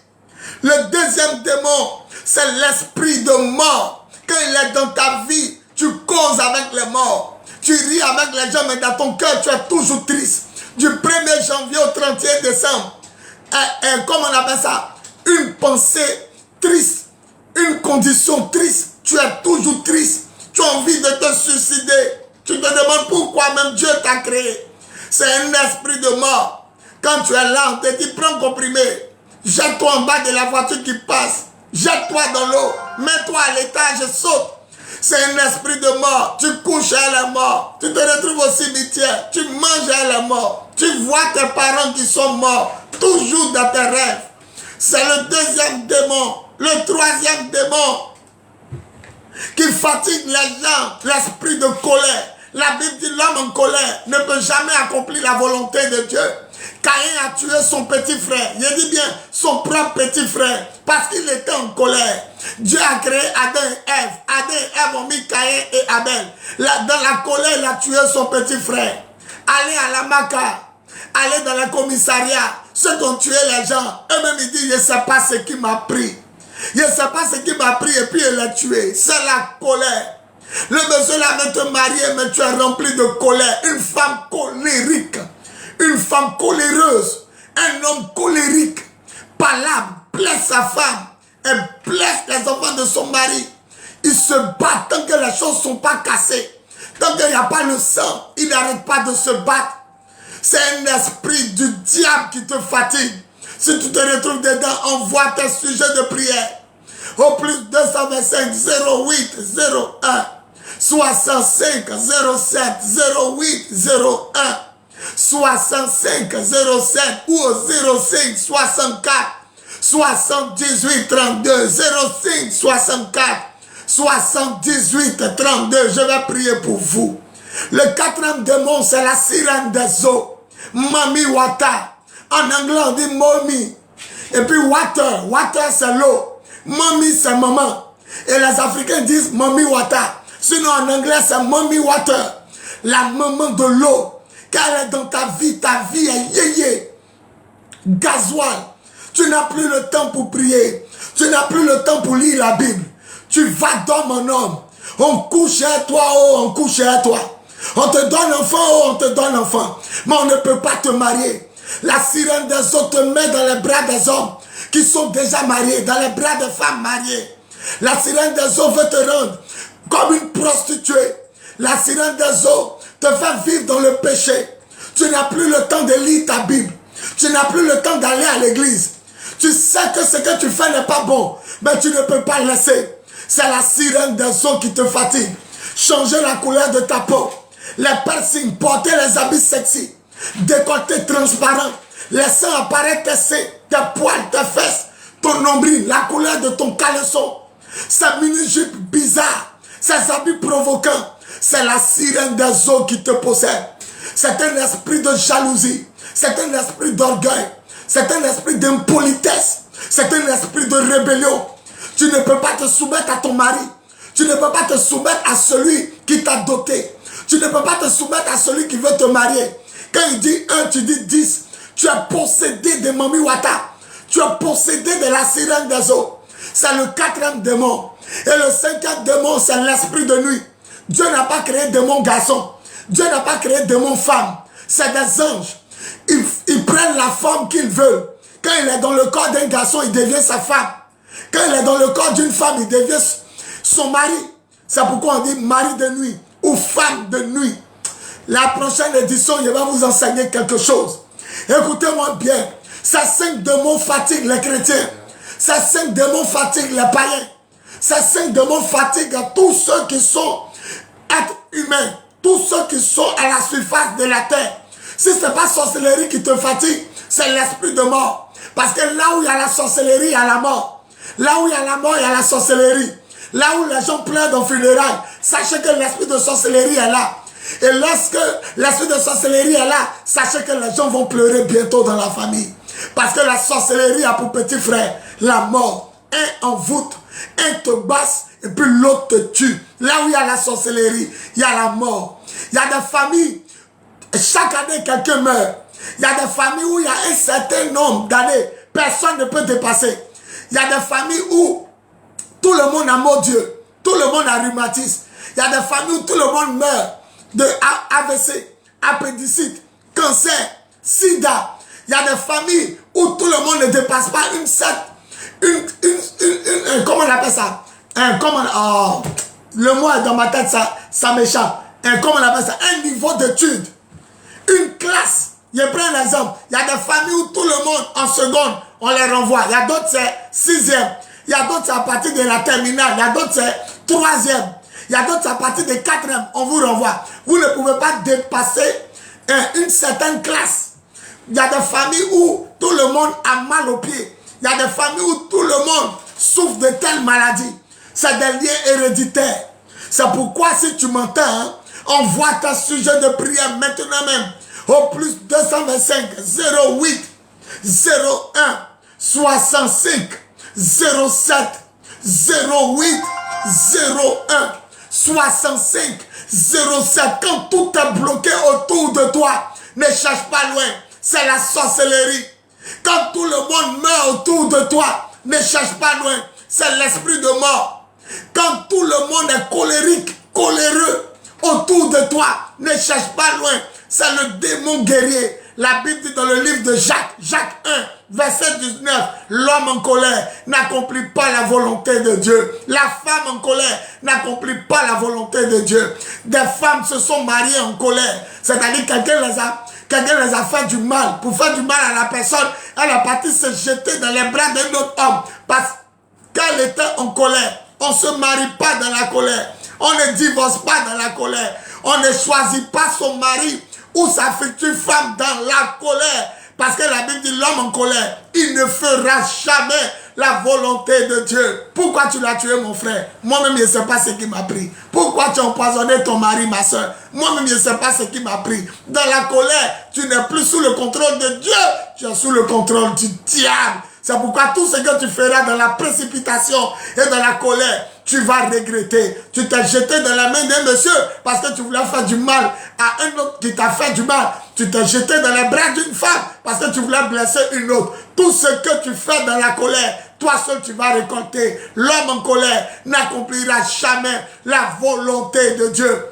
Le deuxième démon, c'est l'esprit de mort. Quand il est dans ta vie, tu causes avec les morts. Tu ris avec les gens, mais dans ton cœur, tu es toujours triste. Du 1er janvier au 31 décembre, comment on appelle ça? Une pensée triste, une condition triste. Tu es toujours triste. Tu as envie de te suicider. Tu te demandes pourquoi même Dieu t'a créé. C'est un esprit de mort. Quand tu es là, on te dit, prends un comprimé. Jette-toi en bas de la voiture qui passe. Jette-toi dans l'eau. Mets-toi à l'étage et saute. C'est un esprit de mort. Tu couches à la mort. Tu te retrouves au cimetière. Tu manges à la mort. Tu vois tes parents qui sont morts. Toujours dans tes rêves. C'est le deuxième démon. Le troisième démon qui fatigue les gens. L'esprit de colère. La Bible dit l'homme en colère ne peut jamais accomplir la volonté de Dieu. Caïn a tué son petit frère. Je dis bien son propre petit frère. Parce qu'il était en colère. Dieu a créé Adam et Ève. Adam et Ève ont mis Caïn et Abel. Dans la colère, il a tué son petit frère. Allez à la Maca. Allez dans le commissariat. Ceux qui ont tué les gens. Eux-mêmes ils disent, je ne sais pas ce qui m'a pris. Je ne sais pas ce qui m'a pris et puis il l'a tué. C'est la colère. Le monsieur là veut te marier, mais tu es rempli de colère. Une femme colérique. Une femme coléreuse. Un homme colérique. sa femme, elle blesse les enfants de son mari. Il se bat tant que les choses ne sont pas cassées. Tant qu'il n'y a pas le sang, il n'arrête pas de se battre. C'est un esprit du diable qui te fatigue. Si tu te retrouves dedans, envoie tes sujets de prière. Au plus 225 08 01 65 07 08 01 65 07 ou au 05 64 78 32 05 64 78 32. Je vais prier pour vous. Le quatrième démon, c'est la sirène des eaux. Mami Wata. En anglais, on dit mommy. Et puis water. Water, c'est l'eau. Mommy, c'est maman. Et les Africains disent Mami Wata. Sinon, en anglais, c'est Mommy Water. La maman de l'eau. Car elle est dans ta vie est yéyé. Gasoil. Tu n'as plus le temps pour prier. Tu n'as plus le temps pour lire la Bible. Tu vas dans mon homme. On couche chez toi, oh, on couche chez toi. On te donne enfant, oh, on te donne enfant. Mais on ne peut pas te marier. La sirène des eaux te met dans les bras des hommes qui sont déjà mariés, dans les bras des femmes mariées. La sirène des eaux veut te rendre comme une prostituée. La sirène des eaux te fait vivre dans le péché. Tu n'as plus le temps de lire ta Bible. Tu n'as plus le temps d'aller à l'église. Tu sais que ce que tu fais n'est pas bon, mais tu ne peux pas laisser. C'est la sirène des eaux qui te fatigue. Changer la couleur de ta peau. Les piercings, porter les habits sexy. Décolleté transparent. Laisser apparaître tes seins, tes poils, tes fesses, ton nombril, la couleur de ton caleçon. Ces mini-jupes bizarres, ces habits provoquants. C'est la sirène des eaux qui te possède. C'est un esprit de jalousie. C'est un esprit d'orgueil. C'est un esprit d'impolitesse. C'est un esprit de rébellion. Tu ne peux pas te soumettre à ton mari. Tu ne peux pas te soumettre à celui qui t'a doté. Tu ne peux pas te soumettre à celui qui veut te marier. Quand il dit 1, tu dis 10. Tu es possédé de Mami Wata. Tu es possédé de la sirène des eaux. C'est le quatrième démon. Et le cinquième démon, c'est l'esprit de nuit. Dieu n'a pas créé démon garçon. Dieu n'a pas créé démon femme. C'est des anges. Ils prennent la forme qu'ils veulent. Quand il est dans le corps d'un garçon, il devient sa femme. Quand il est dans le corps d'une femme, il devient son mari. C'est pourquoi on dit mari de nuit ou femme de nuit. La prochaine édition, je vais vous enseigner quelque chose. Écoutez-moi bien. Ces 5 démons fatiguent les chrétiens. Ces 5 démons fatiguent les païens. Ces 5 démons fatiguent tous ceux qui sont êtres humains. Tous ceux qui sont à la surface de la terre. Si ce n'est pas sorcellerie qui te fatigue, c'est l'esprit de mort. Parce que là où il y a la sorcellerie, il y a la mort. Là où il y a la mort, il y a la sorcellerie. Là où les gens pleurent dans le funérailles, sachez que l'esprit de sorcellerie est là. Et lorsque l'esprit de sorcellerie est là, sachez que les gens vont pleurer bientôt dans la famille. Parce que la sorcellerie a pour petit frère la mort. Un en voûte, un te basse et puis l'autre te tue. Là où il y a la sorcellerie, il y a la mort. Il y a des familles, chaque année quelqu'un meurt. Il y a des familles où il y a un certain nombre d'années, personne ne peut dépasser. Il y a des familles où tout le monde a mort Dieu, tout le monde a rhumatisme. Il y a des familles où tout le monde meurt de AVC, appendicite, cancer, sida. Il y a des familles où tout le monde ne dépasse pas comment on appelle ça? Le mot est dans ma tête, ça m'échappe. Comment on appelle ça? Un niveau d'étude. Une classe. Je prends un exemple. Il y a des familles où tout le monde, en seconde, on les renvoie. Il y a d'autres, c'est 6e. Il y a d'autres, c'est à partir de la terminale. Il y a d'autres, c'est 3e. Il y a d'autres, c'est à partir de 4e. On vous renvoie. Vous ne pouvez pas dépasser une certaine classe. Il y a des familles où tout le monde a mal aux pieds. Il y a des familles où tout le monde souffre de telles maladies. C'est des liens héréditaires. C'est pourquoi si tu m'entends, hein, envoie ta sujet de prière maintenant même. Au plus 225 08 01 65 07 08 01 65 07. Quand tout est bloqué autour de toi, ne cherche pas loin. C'est la sorcellerie. Quand tout le monde meurt autour de toi, ne cherche pas loin. C'est l'esprit de mort. Quand tout le monde est colérique, coléreux autour de toi, ne cherche pas loin. C'est le démon guerrier. La Bible dit dans le livre de Jacques, Jacques 1, verset 19, l'homme en colère n'accomplit pas la volonté de Dieu. La femme en colère n'accomplit pas la volonté de Dieu. Des femmes se sont mariées en colère. C'est-à-dire quelqu'un les a fait du mal. Pour faire du mal à la personne, elle a parti se jeter dans les bras d'un autre homme. Parce qu'elle était en colère. On ne se marie pas dans la colère. On ne divorce pas dans la colère. On ne choisit pas son mari ou sa future femme dans la colère. Parce que la Bible dit l'homme en colère, il ne fera jamais la volonté de Dieu. Pourquoi tu l'as tué, mon frère? Moi-même, je ne sais pas ce qui m'a pris. Pourquoi tu as empoisonné ton mari, ma soeur? Moi-même, je ne sais pas ce qui m'a pris. Dans la colère, tu n'es plus sous le contrôle de Dieu. Tu es sous le contrôle du diable. C'est pourquoi tout ce que tu feras dans la précipitation et dans la colère, tu vas regretter. Tu t'es jeté dans la main d'un monsieur parce que tu voulais faire du mal à un autre qui t'a fait du mal. Tu t'es jeté dans les bras d'une femme parce que tu voulais blesser une autre. Tout ce que tu fais dans la colère, toi seul tu vas récolter. L'homme en colère n'accomplira jamais la volonté de Dieu.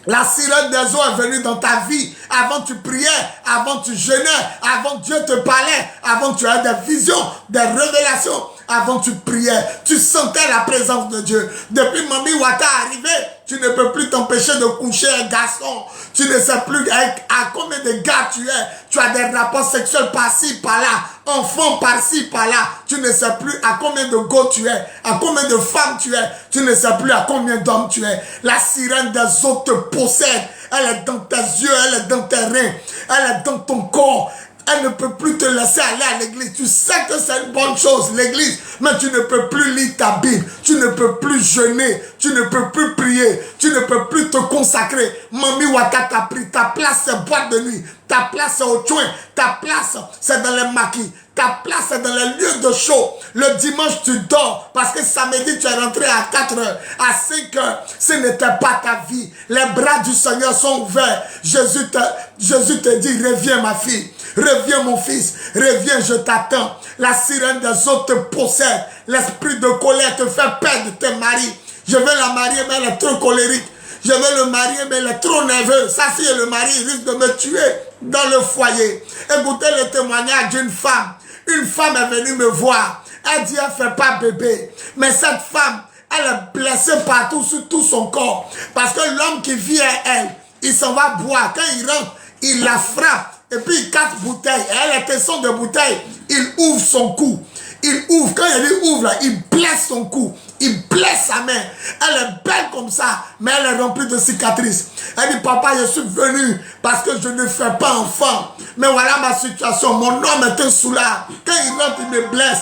La sirène des eaux est venue dans ta vie. Avant tu priais, avant tu jeûnais, avant Dieu te parlait, avant tu as des visions, des révélations, avant tu priais, tu sentais la présence de Dieu. Depuis Mami Wata arrivé, tu ne peux plus t'empêcher de coucher un garçon. Tu ne sais plus à combien de gars tu es. Tu as des rapports sexuels par-ci, par-là. Enfants par-ci, par-là. Tu ne sais plus à combien de gars tu es. À combien de femmes tu es. Tu ne sais plus à combien d'hommes tu es. La sirène des eaux te possède. Elle est dans tes yeux, elle est dans tes reins. Elle est dans ton corps. Elle ne peut plus te laisser aller à l'église. Tu sais que c'est une bonne chose, l'église, mais tu ne peux plus lire ta Bible. Tu ne peux plus jeûner. Tu ne peux plus prier. Tu ne peux plus te consacrer. Mami Wata t'a pris. Ta place, c'est boîte de nuit. Ta place, c'est au chouin. Ta place, c'est dans les maquis. Ta place, c'est dans les lieux de show. Le dimanche, tu dors. Parce que samedi, tu es rentré à 4 heures. À 5 heures, ce n'était pas ta vie. Les bras du Seigneur sont ouverts. Jésus te dit, reviens ma fille. Reviens mon fils. Reviens, je t'attends. La sirène des eaux te possède. L'esprit de colère te fait perdre tes maris. Je veux la marier, mais elle est trop colérique. Je veux le marier, mais il est trop nerveux. Ça, si le mari risque de me tuer dans le foyer. Écoutez le témoignage d'une femme. Une femme est venue me voir. Elle dit, elle ne fait pas bébé. Mais cette femme, elle est blessée partout sur tout son corps. Parce que l'homme qui vient à elle, il s'en va boire. Quand il rentre, il la frappe. Et puis il casse bouteille. Et elle est question de bouteille. Il ouvre son cou. Il ouvre. Quand il dit ouvre, là, il blesse son cou. Il blesse sa main. Elle est belle comme ça, mais elle est remplie de cicatrices. Elle dit, papa, je suis venu parce que je ne fais pas enfant. Mais voilà ma situation. Mon homme est un soulard. Quand il rentre, il me blesse.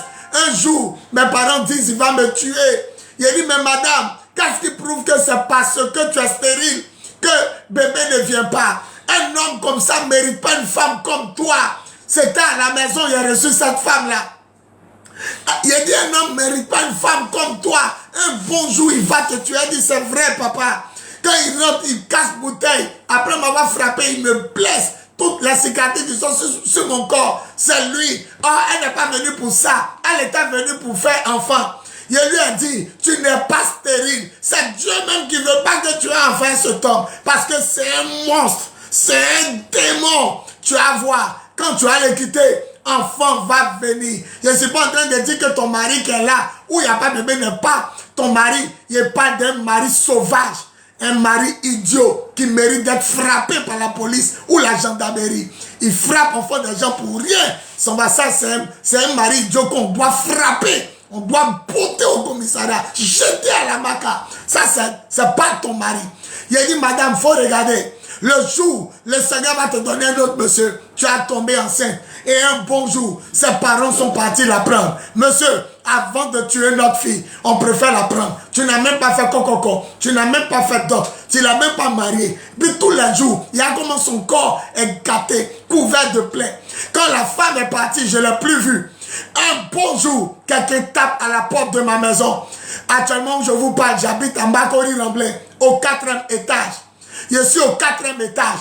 Un jour, mes parents disent, il va me tuer. Il dit, mais madame, qu'est-ce qui prouve que c'est parce que tu es stérile que bébé ne vient pas? Un homme comme ça ne mérite pas une femme comme toi. C'était à la maison, il a reçu cette femme-là. Il a dit, un homme ne mérite pas une femme comme toi. Un bon jour, il va te tuer. Il dit, c'est vrai, papa. Quand il rentre, il casse bouteille. Après m'avoir frappé, il me blesse. Toutes les cicatrices qui sont sur mon corps, c'est lui. Oh, elle n'est pas venue pour ça. Elle était venue pour faire enfant. Il lui a dit, tu n'es pas stérile. C'est Dieu même qui ne veut pas que tu aies enfin cet homme. Parce que c'est un monstre. C'est un démon. Tu vas voir. Quand tu vas le quitter, enfant va venir. Je ne suis pas en train de dire que ton mari qui est là, où il n'y a pas de bébé, n'est pas ton mari. Il n'est pas d'un mari sauvage. Un mari idiot qui mérite d'être frappé par la police ou la gendarmerie. Il frappe enfant des gens pour rien. Ça, c'est un mari idiot qu'on doit frapper. On doit botter au commissariat, jeter à la maca. Ça, c'est pas ton mari. Il a dit, madame, il faut regarder. Le jour, le Seigneur va te donner un autre monsieur. Tu as tombé enceinte. Et un bon jour, ses parents sont partis la prendre. Monsieur, avant de tuer notre fille, on préfère la prendre. Tu n'as même pas fait coco. Tu n'as même pas fait d'autres. Tu ne l'as même pas marié. Puis tous les jours, il y a comment son corps est gâté, couvert de plaies. Quand la femme est partie, je ne l'ai plus vue. Un bon jour, quelqu'un tape à la porte de ma maison. Actuellement, je vous parle, j'habite à Makori-Remblai, au 4e étage. Je suis au 4e étage.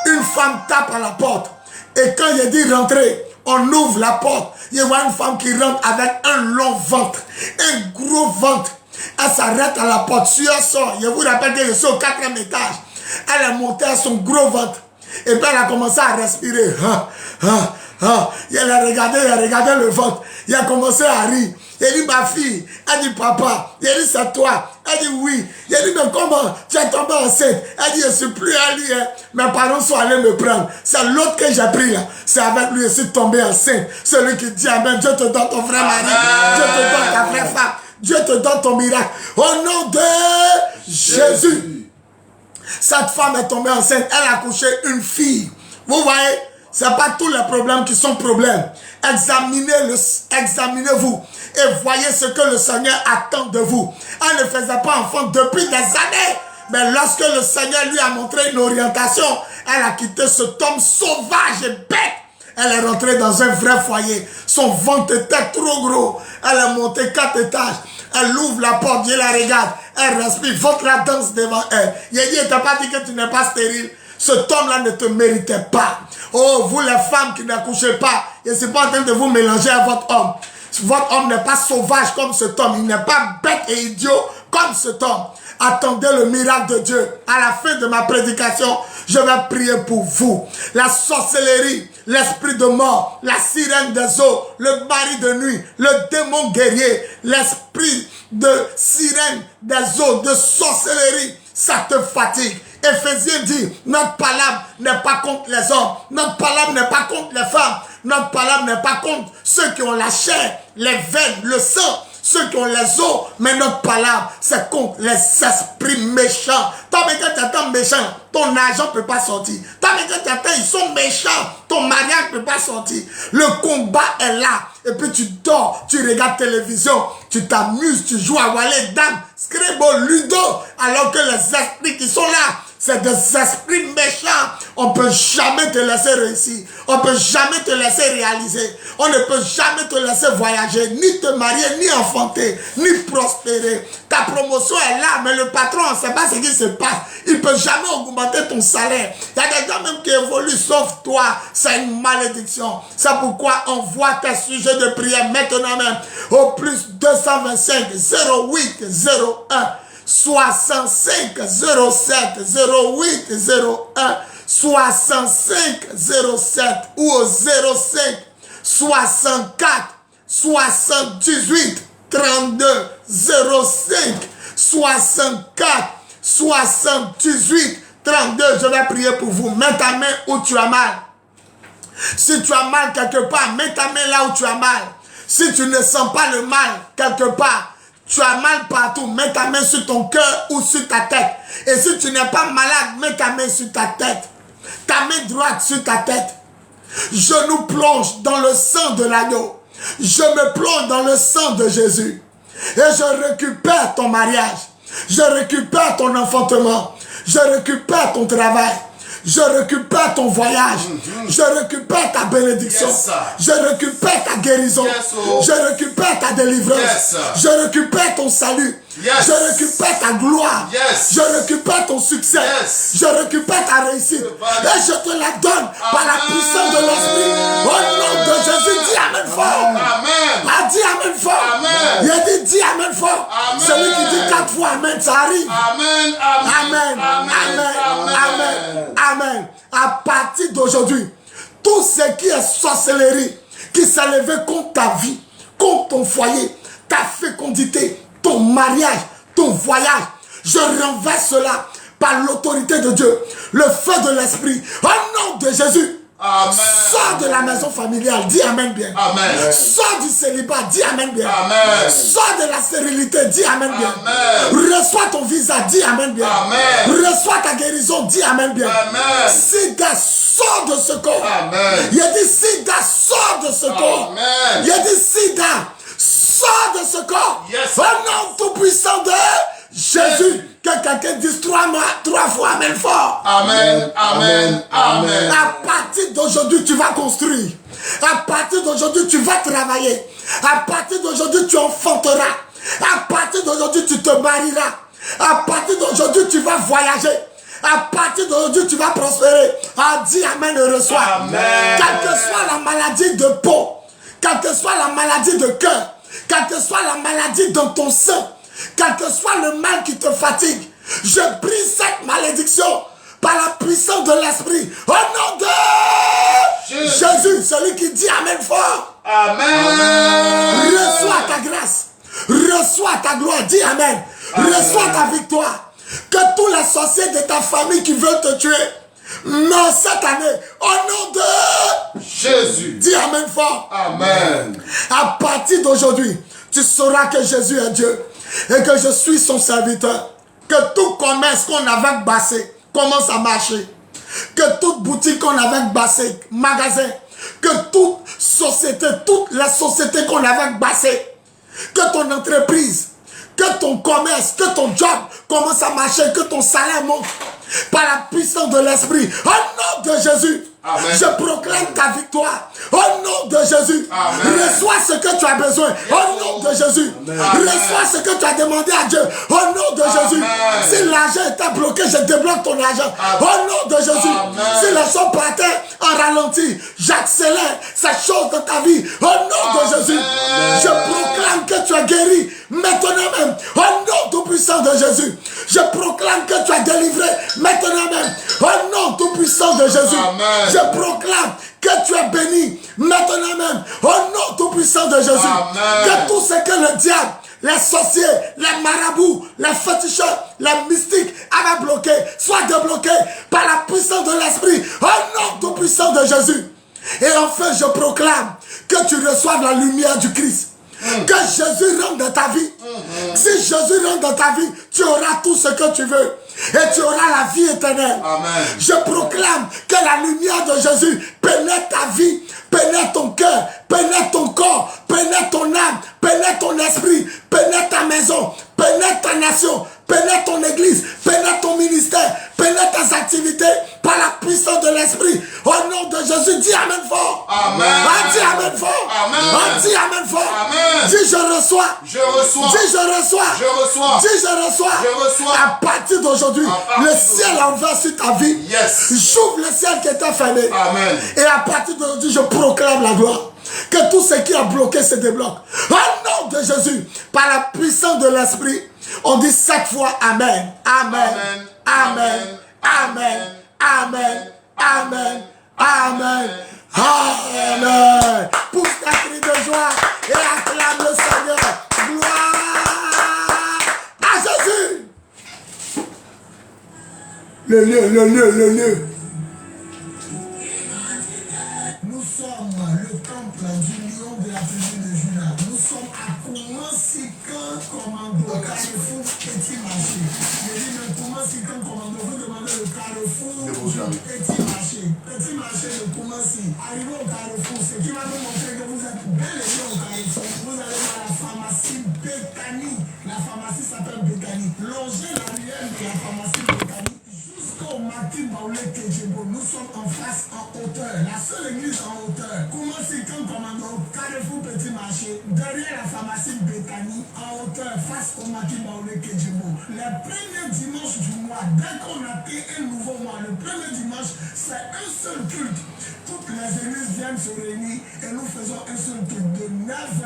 Une femme tape à la porte. Et quand je dis rentrer, on ouvre la porte. Je vois une femme qui rentre avec un long ventre. Un gros ventre. Elle s'arrête à la porte. Si elle sort, je vous rappelle que je suis au 4e étage. Elle est montée à son gros ventre. Et puis elle a commencé à respirer. Oh, il a regardé le ventre. Il a commencé à rire. Il a dit, ma fille. Elle dit, papa. Il a dit, c'est toi. Elle dit, oui. Il a dit, mais comment tu es tombé enceinte? Elle dit, je ne suis plus à lui. Hein. Mes parents sont allés me prendre. C'est l'autre que j'ai pris là. C'est avec lui, je suis tombé enceinte. Celui qui dit, amen. Dieu te donne ton vrai mari. Dieu te donne ta vraie femme. Dieu te donne ton miracle. Au nom de Jésus. Cette femme est tombée enceinte. Elle a accouché une fille. Vous voyez? Ce n'est pas tous les problèmes qui sont problèmes. Examinez-vous et voyez ce que le Seigneur attend de vous. Elle ne faisait pas enfant depuis des années. Mais lorsque le Seigneur lui a montré une orientation, elle a quitté cet homme sauvage et bête. Elle est rentrée dans un vrai foyer. Son ventre était trop gros. Elle est montée 4 étages. Elle ouvre la porte, Dieu la regarde. Elle respire, votre la danse devant elle. Il a dit, il t'a pas dit que tu n'es pas stérile. Cet homme-là ne te méritait pas. Oh, vous les femmes qui n'accouchez pas, je ne suis pas en train de vous mélanger à votre homme. Votre homme n'est pas sauvage comme cet homme. Il n'est pas bête et idiot comme cet homme. Attendez le miracle de Dieu. À la fin de ma prédication, je vais prier pour vous. La sorcellerie, l'esprit de mort, la sirène des eaux, le mari de nuit, le démon guerrier, l'esprit de sirène des eaux, de sorcellerie, ça te fatigue. Éphésiens dit, notre palabre n'est pas contre les hommes, notre palabre n'est pas contre les femmes, notre palabre n'est pas contre ceux qui ont la chair, les veines, le sang, ceux qui ont les os, mais notre palabre, c'est contre les esprits méchants. Tant que tu attends méchant, ton argent ne peut pas sortir. Tant que tu attends, ils sont méchants, ton mariage ne peut pas sortir. Le combat est là. Et puis tu dors, tu regardes télévision, tu t'amuses, tu joues à Wallet, Dame, Scribble, Ludo, alors que les esprits qui sont là, c'est des esprits méchants. On ne peut jamais te laisser réussir. On ne peut jamais te laisser réaliser. On ne peut jamais te laisser voyager, ni te marier, ni enfanter, ni prospérer. Ta promotion est là, mais le patron, on ne sait pas ce qui se passe. Il ne peut jamais augmenter ton salaire. Il y a des gens même qui évoluent, sauf toi. C'est une malédiction. C'est pourquoi on voit tes sujets de prière maintenant même au plus 225 08 01 65 07 08 01 65 07 ou au 05 64 78 32 05 64 78 32. Je vais prier pour vous. Mets ta main où tu as mal. Si tu as mal quelque part, mets ta main là où tu as mal. Si tu ne sens pas le mal quelque part, tu as mal partout, mets ta main sur ton cœur ou sur ta tête. Et si tu n'es pas malade, mets ta main sur ta tête. Ta main droite sur ta tête. Je nous plonge dans le sang de l'agneau. Je me plonge dans le sang de Jésus. Et je récupère ton mariage. Je récupère ton enfantement. Je récupère ton travail. Je récupère ton voyage. Je récupère ta bénédiction. Yes, je récupère ta guérison. Yes, je récupère ta délivrance. Yes, je récupère ton salut. Yes. Je récupère ta gloire. Yes. Je récupère ton succès. Yes. Je récupère ta réussite. Et je te la donne par la puissance de l'Esprit. Au nom de Jésus, dis Amen fort. Amen. Ah, dis Amen fort. Amen. Il a dit, dis Amen fort. Amen. Celui qui dit 4 fois Amen, ça arrive. Amen. Amen. Amen. Amen. Amen. À partir d'aujourd'hui, tout ce qui est sorcellerie, qui s'est levé contre ta vie, contre ton foyer, ta fécondité, ton mariage, ton voyage, je renverse cela par l'autorité de Dieu, le feu de l'Esprit, au nom de Jésus. Amen. Sors de la maison familiale, dis Amen bien. Amen. Sors du célibat, dis Amen bien. Amen. Sors de la stérilité, dis Amen bien. Amen. Reçois ton visa, dis Amen bien. Amen. Reçois ta guérison, dis Amen bien. Amen. Sida, sors de ce corps. Amen. Il a dit Sida, sors de ce corps. Amen. Il a dit Sida, sors de ce corps. Yes. Au nom tout puissant de Jésus. Que quelqu'un dise 3 fois Amen fort. Amen. Amen. Amen. À partir d'aujourd'hui, tu vas construire. À partir d'aujourd'hui, tu vas travailler. À partir d'aujourd'hui, tu enfanteras. À partir d'aujourd'hui, tu te marieras. À partir d'aujourd'hui, tu vas voyager. À partir d'aujourd'hui, tu vas prospérer. Ah, dis Amen et reçois. Amen. Quelle que soit la maladie de peau, quelle que soit la maladie de cœur, quelle que soit la maladie dans ton sein, quel que soit le mal qui te fatigue, je brise cette malédiction par la puissance de l'Esprit. Au nom de Jésus, celui qui dit Amen fort. Amen. Reçois ta grâce. Reçois ta gloire. Dis Amen. Reçois ta victoire. Que tous les sorciers de ta famille qui veulent te tuer, non, cette année, au nom de Jésus. Dis Amen fort. Amen. À partir d'aujourd'hui, tu sauras que Jésus est Dieu et que je suis son serviteur. Que tout commerce qu'on avait bassé commence à marcher. Que toute boutique qu'on avait bassé, magasin, que toute société, toutes les sociétés qu'on avait bassées, que ton entreprise, que ton commerce, que ton job commence à marcher, que ton salaire monte par la puissance de l'Esprit. Au nom de Jésus, Amen. Je proclame ta victoire. Au nom de Jésus, Amen. Reçois ce que tu as besoin. Au nom de Jésus, Amen. Reçois ce que tu as demandé à Dieu. Au nom de Jésus, Amen. si l'argent était bloqué, je débloque ton argent. Au nom de Jésus, Amen. si les choses partaient en ralenti, j'accélère ces choses dans ta vie. Au nom de Jésus, je proclame que tu es guéri. Maintenant même, au nom tout-puissant de Jésus, je proclame que tu as délivré. Maintenant même, au nom tout-puissant de Jésus, Amen. je proclame que tu es béni. Maintenant même, au nom tout-puissant de Jésus, Amen. que tout ce que le diable, les sorciers, les marabouts, les féticheurs, les mystiques avaient bloqué, soit débloqué par la puissance de l'Esprit, au nom tout-puissant de Jésus. Et enfin, je proclame que tu reçoives la lumière du Christ. Que Jésus rentre dans ta vie. Si Jésus rentre dans ta vie, tu auras tout ce que tu veux. Et tu auras la vie éternelle. Amen. Je proclame que la lumière de Jésus pénètre ta vie, pénètre ton cœur, pénètre ton corps, pénètre ton âme, pénètre ton esprit, pénètre ta maison, pénètre ta nation, pénètre ton église, pénètre ton ministère, pénètre tes activités par la puissance de l'Esprit. Au nom de Jésus, dis Amen fort. Amen. Dis Amen fort. Amen. Dis Amen fort. Amen. Dis je reçois. Je reçois. Dis je reçois. Je reçois. Dis je reçois. Je reçois. À partir d'aujourd'hui, À partir le d'aujourd'hui. ciel envers sur ta vie. Yes. J'ouvre le ciel qui était fermé. Amen. Et à partir d'aujourd'hui, je proclame la gloire. Que tout ce qui a bloqué se débloque. Au nom de Jésus, par la puissance de l'Esprit, on dit 7 fois Amen. Amen. Amen. Amen. Amen. Amen. Amen. Amen. Pousse ta cri de joie et acclame le Seigneur. Gloire à Jésus. Le lieu. Nous sommes le temple du lion de la tribu de Juda. Nous sommes à Koumansikan Commando, Carrefour Petit Marché. Je dis mais Koumansikan Commando, vous demandez le Carrefour du Petit Marché. Petit Marché de Koumansi. Arrivez au Carrefour, ce qui va nous montrer que vous êtes bel et bien au Carrefour. Vous allez voir la pharmacie Béthanie. La pharmacie s'appelle Béthanie. Longez la ruelle de la pharmacie Béthanie jusqu'au Martin Baoulé Kejebo. Nous sommes en face, en hauteur. La seule église en hauteur. Koumansikan Commando, Carrefour Petit Marché. Derrière la pharmacie Béthanie, en hauteur, face au Martin Baoulé Kejebo. Le premier dimanche du mois, dès qu'on a fait un nouveau mois, le premier dimanche, c'est un seul culte. Toutes les églises viennent se réunir et nous faisons un seul culte de 9h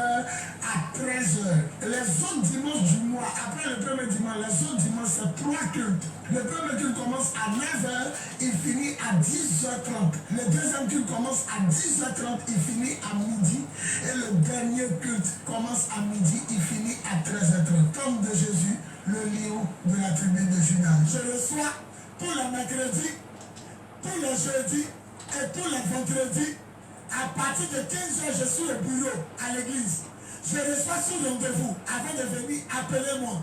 à 13h. Les autres dimanches du mois, après le premier dimanche, les autres dimanches, c'est 3 cultes. Le premier culte commence à 9h, il finit à 10h30. Le deuxième culte commence à 10h30, il finit à midi. Et le dernier culte commence à midi, il finit à 13h30. Comme de Jésus, le lion de la tribu de Juda. Je reçois tous les mercredis, tous les jeudis et tous les vendredis. À partir de 15h, je suis au bureau à l'église. Je reçois sur rendez-vous. Avant de venir, appelez-moi.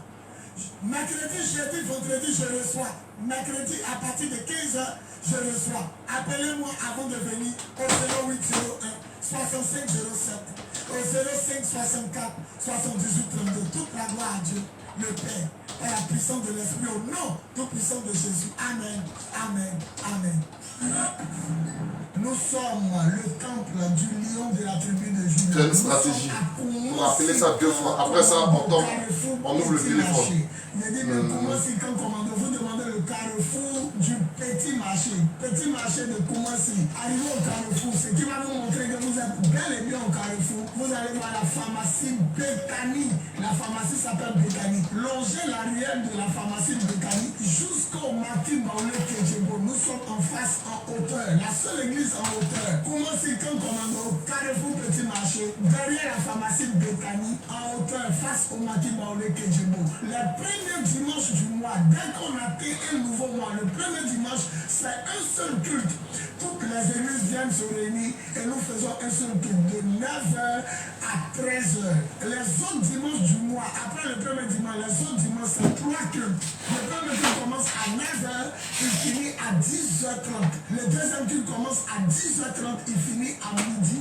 Mercredi, jeudi, vendredi, je reçois. Mercredi, à partir de 15h, je reçois. Appelez-moi avant de venir au 0801 6507, au 05 64 78 32. Toute la gloire à Dieu, le Père, et la puissance de l'Esprit, au nom tout puissant de Jésus. Amen. Amen. Amen. Nous sommes le temple du lion de la tribu de Juda. C'est une stratégie. Pour rappeler ça 2 fois. Après ça, on tombe, on ouvre le téléphone. Il dit, mais Koumansikan Commando, vous demandez le carrefour du Petit Marché. Petit Marché de Koumansi. Arrivez au carrefour, ce qui va nous montrer que vous êtes bel et bien au carrefour. Vous allez voir la pharmacie Béthanie. La pharmacie s'appelle Bécani. Longez la ruelle de la pharmacie de Bécani jusqu'au Martin Baoulé Kedjebo. Nous sommes en face, en hauteur. La seule église en hauteur. Comment c'est quand commando Carrefour Petit Marché, derrière la pharmacie de Bécani, en hauteur, face au Martin Baoulé Kedjebo. Le premier dimanche du mois, dès qu'on atteint un nouveau mois, le premier dimanche, c'est un seul culte. Toutes les églises viennent se réunir et nous faisons un seul culte de 9h à 13h. Les autres dimanches du mois, après le premier dimanche, les autres dimanches, c'est 3 cultes. Le premier culte commence à 9h, il finit à 10h30. Le deuxième culte commence à 10h30, il finit à midi.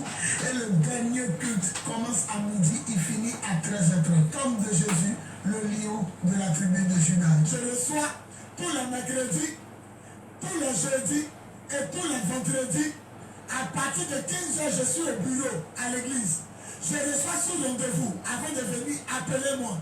Et le dernier culte commence à midi, il finit à 13h30. Comme de Jésus, le lion de la tribu de Judas. Je reçois tous les mercredis, tous les jeudis et tous les vendredis. À partir de 15h, je suis au bureau à l'église. Je reçois sous rendez-vous. Avant de venir, appelez-moi.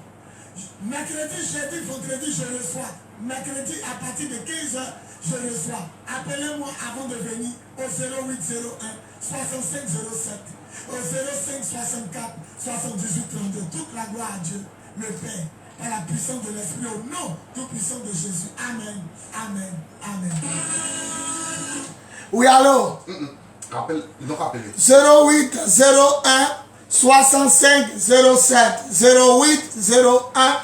Mercredi, jeudi, vendredi, je reçois. Mercredi, à partir de 15h, je reçois. Appelez-moi avant de venir au 0801 6507, au 05 64 78 32. Toute la gloire à Dieu, le Père, par la puissance de l'Esprit, au nom tout puissant de Jésus. Amen, amen, amen. Oui, allô? Rappelle, ils n'ont pas appelé. 08 01 65 07. 08 01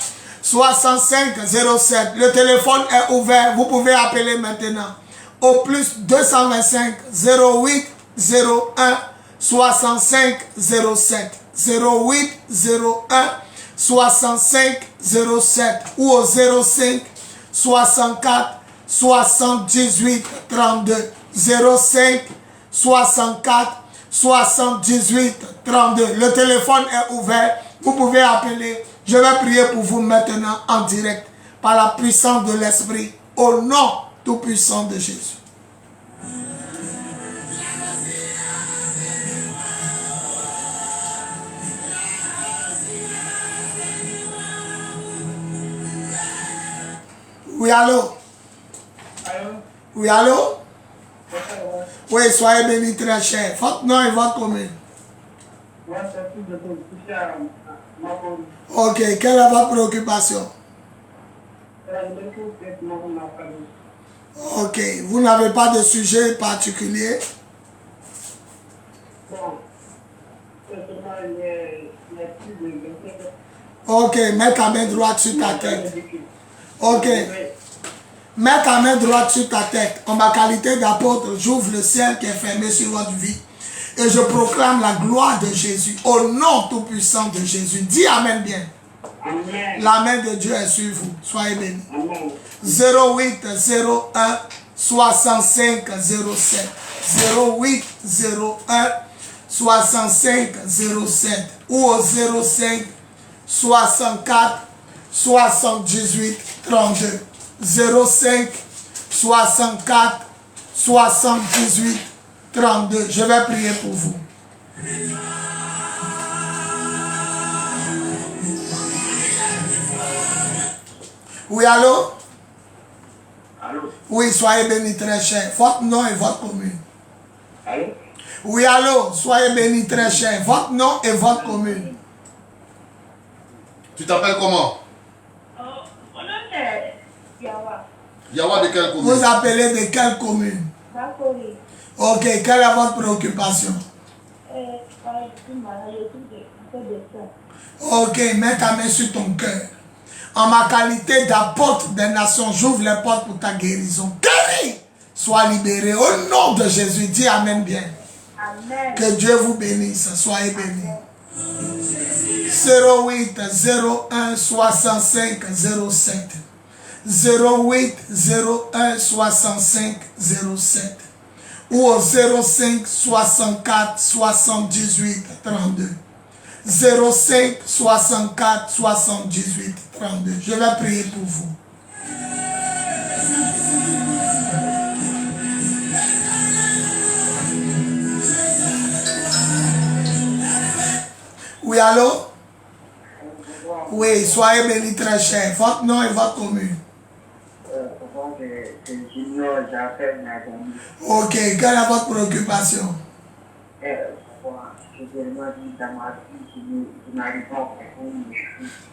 65 07. Le téléphone est ouvert. Vous pouvez appeler maintenant. Au plus 225 08 01 65 07. 08 01 65 07 ou au 05 64 78 32. 05 64 78 32. Le téléphone est ouvert. Vous pouvez appeler. Je vais prier pour vous maintenant en direct par la puissance de l'Esprit au nom tout puissant de Jésus. Oui, allô? Oui, allô? Oui, soyez bénis très cher. Votre nom et votre commune. Ok, quelle est votre préoccupation? Ok, vous n'avez pas de sujet particulier? Ok, mets ta main droite sur ta tête. Ok. Mets ta main droite sur ta tête. En ma qualité d'apôtre, j'ouvre le ciel qui est fermé sur votre vie. Et je proclame la gloire de Jésus. Au nom tout puissant de Jésus. Dis Amen bien. Amen. La main de Dieu est sur vous. Soyez bénis. 08 01 65 07. 08 01 65 07. Ou au 05 64 78 32. 05 64 78 32. Je vais prier pour vous. Oui, allô? Allô? Oui, soyez bénis très cher. Votre nom et votre commune. Allô? Oui, allô? Soyez bénis très cher. Votre nom et votre commune. Tu t'appelles comment? Mon nom est Yawa. Yawa de quelle commune? Vous appelez de quelle commune? Bakori. Ok, quelle est votre préoccupation? Ok, mets ta main sur ton cœur. En ma qualité d'apôtre des nations, j'ouvre les portes pour ta guérison. Guéris! Sois libéré. Au nom de Jésus, dis Amen bien. Amen. Que Dieu vous bénisse. Soyez bénis. 08 01 65 07. 08 01 65 07. Ou au 05 64 78 32. 05 64 78 32. Je vais prier pour vous. Oui, allô? Oui, soyez bénis très cher. Votre nom et votre commune. Ok, quelle est votre préoccupation? quoi. Je tellement dit dans ma vie, je n'arrive pas à comprendre.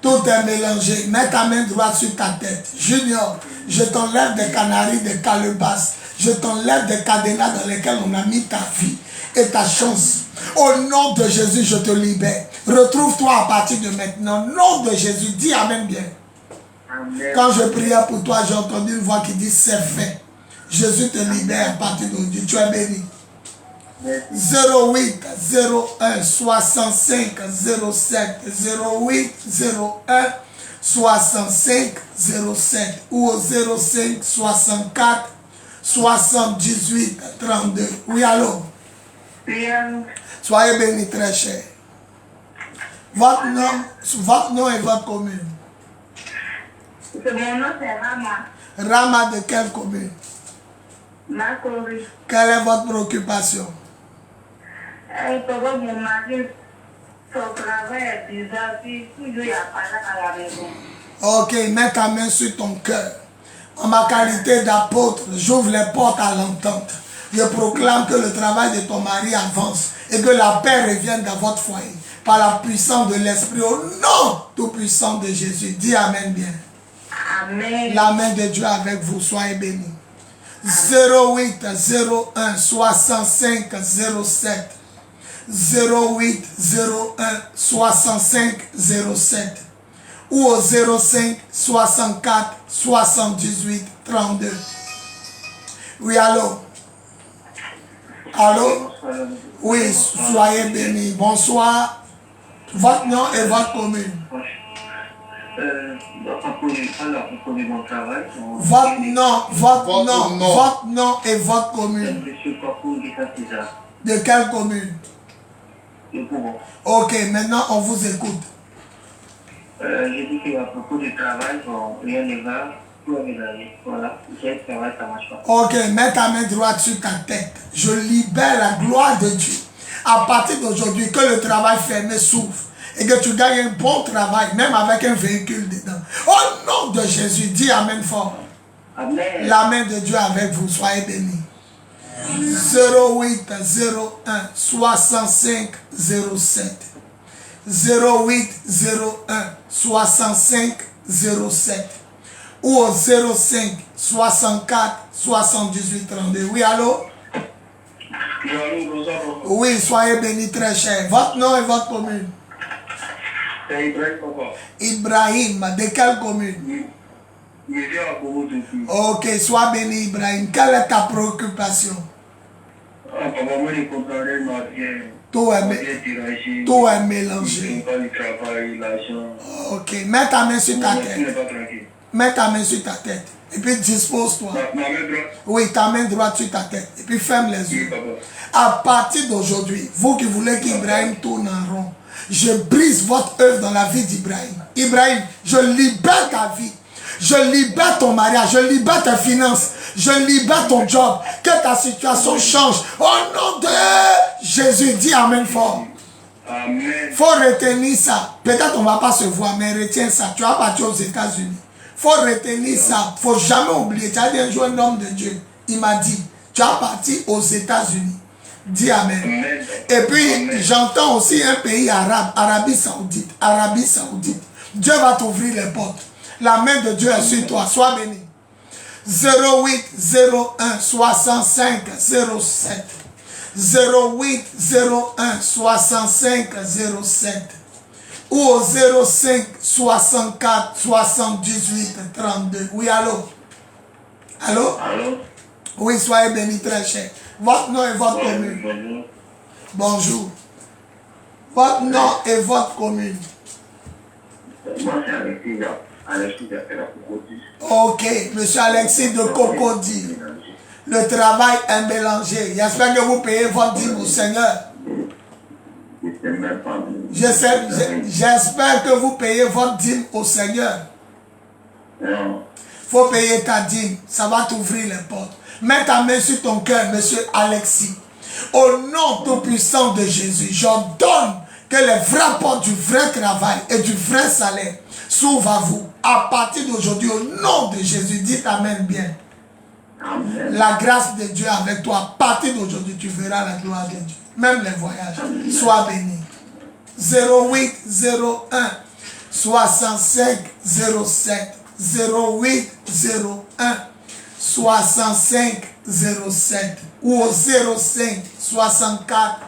Tout est mélangé. Mets ta main droite sur ta tête. Junior, je t'enlève des canaries, des calebasses. Je t'enlève des cadenas dans lesquels on a mis ta vie et ta chance. Au nom de Jésus, je te libère. Retrouve-toi à partir de maintenant. Au nom de Jésus, dis Amen bien. Amen. Quand je priais pour toi, j'ai entendu une voix qui dit c'est fait. Jésus te libère à partir d'aujourd'hui. Tu es béni. 08 01 65 07 08 01 65 07 ou au 05 64 78 32. Oui, allô? Bien. Soyez bénis, très cher. Votre nom et votre commune. Mon nom c'est Rama. Rama de quelle commune? Makori. Quelle est votre préoccupation? Mon mari, son travail est bizarre, puis toujours il n'y a pas à la maison. Ok, mets ta main sur ton cœur. En ma qualité d'apôtre, j'ouvre les portes à l'entente. Je proclame que le travail de ton mari avance et que la paix revienne dans votre foyer par la puissance de l'Esprit au nom tout puissant de Jésus. Dis Amen bien. Amen. La main de Dieu avec vous, soyez bénis. 08 01 65 07 08 01 65 07 ou au 05 64 78 32. Oui, allô? Allô? Oui, soyez bénis. Bonsoir. Votre nom et votre commune. Mon travail. Votre nom, votre nom, nom. votre nom et votre commune. Monsieur Pakou Gita. De quelle commune? Le Couvent. Ok, maintenant on vous écoute. J'ai dit qu'à propos du travail, bon, rien ne va, tout est mélangé. Voilà, j'ai un travail, ça marche pas. Ok, mets ta main droite sur ta tête. Je libère la gloire de Dieu. À partir d'aujourd'hui, que le travail fermé s'ouvre et que tu gagnes un bon travail, même avec un véhicule dedans. Au nom de Jésus, dis Amen fort. Amen. La main de Dieu avec vous, soyez bénis. 08 01 65 07 08 01 65 07 ou au 05 64 78 32. Oui, allô? Oui, soyez bénis très cher. Votre nom et votre commune? C'est Ibrahim Papa. Ibrahim, de quelle commune? Je viens à Bobo depuis. Ok, sois béni Ibrahim. Quelle est ta préoccupation? Papa, moi, je comprendrais ma vie. Tout est mélangé. Le travail, l'argent. Ok, mets ta main sur ta Tu tête. n'es pas tranquille. Mets ta main sur ta tête. Et puis dispose-toi. Ma main droite. Oui, ta main droite sur ta tête. Et puis ferme les Oui, yeux. papa. À partir d'aujourd'hui, vous qui voulez qu'Ibrahim tourne en rond, je brise votre œuvre dans la vie d'Ibrahim. Ibrahim, je libère ta vie. Je libère ton mariage. Je libère tes finances. Je libère ton job. Que ta situation change. Au nom de Jésus, dis Amen fort. Amen. Faut retenir ça. Peut-être on ne va pas se voir, mais retiens ça. Tu vas partir aux États-Unis. Faut retenir ça. Faut jamais oublier. Tu as dit un jour un homme de Dieu. Il m'a dit, tu vas partir aux États-Unis. Dis Amen. Amen. Et puis, j'entends aussi un pays arabe, Arabie Saoudite. Arabie Saoudite. Dieu va t'ouvrir les portes. La main de Dieu est sur toi. Sois béni. 08 01 65 07 08 01 65 07 ou au 05 64 78 32. Oui, allô? Allô? Allô? Oui, soyez bénis très cher. Votre nom et votre commune. Bonjour. Bonjour. Votre nom et votre commune. Moi, c'est Alexis. Alexis de la Cocody. Ok, monsieur Alexis de Cocody. Le travail est mélangé. J'espère que vous payez votre dîme au Seigneur. J'espère que vous payez votre dîme au Seigneur. Non. Faut payer ta dîme. Ça va t'ouvrir les portes. Mets ta main sur ton cœur, monsieur Alexis. Au nom tout puissant de Jésus, j'ordonne que les vraies portes du vrai travail et du vrai salaire s'ouvrent à vous. À partir d'aujourd'hui, au nom de Jésus, dites Amen bien. Amen. La grâce de Dieu avec toi. À partir d'aujourd'hui, tu verras la gloire de Dieu. même les voyages. Sois béni. 0801 65 07 0801 65 07 ou au 05 64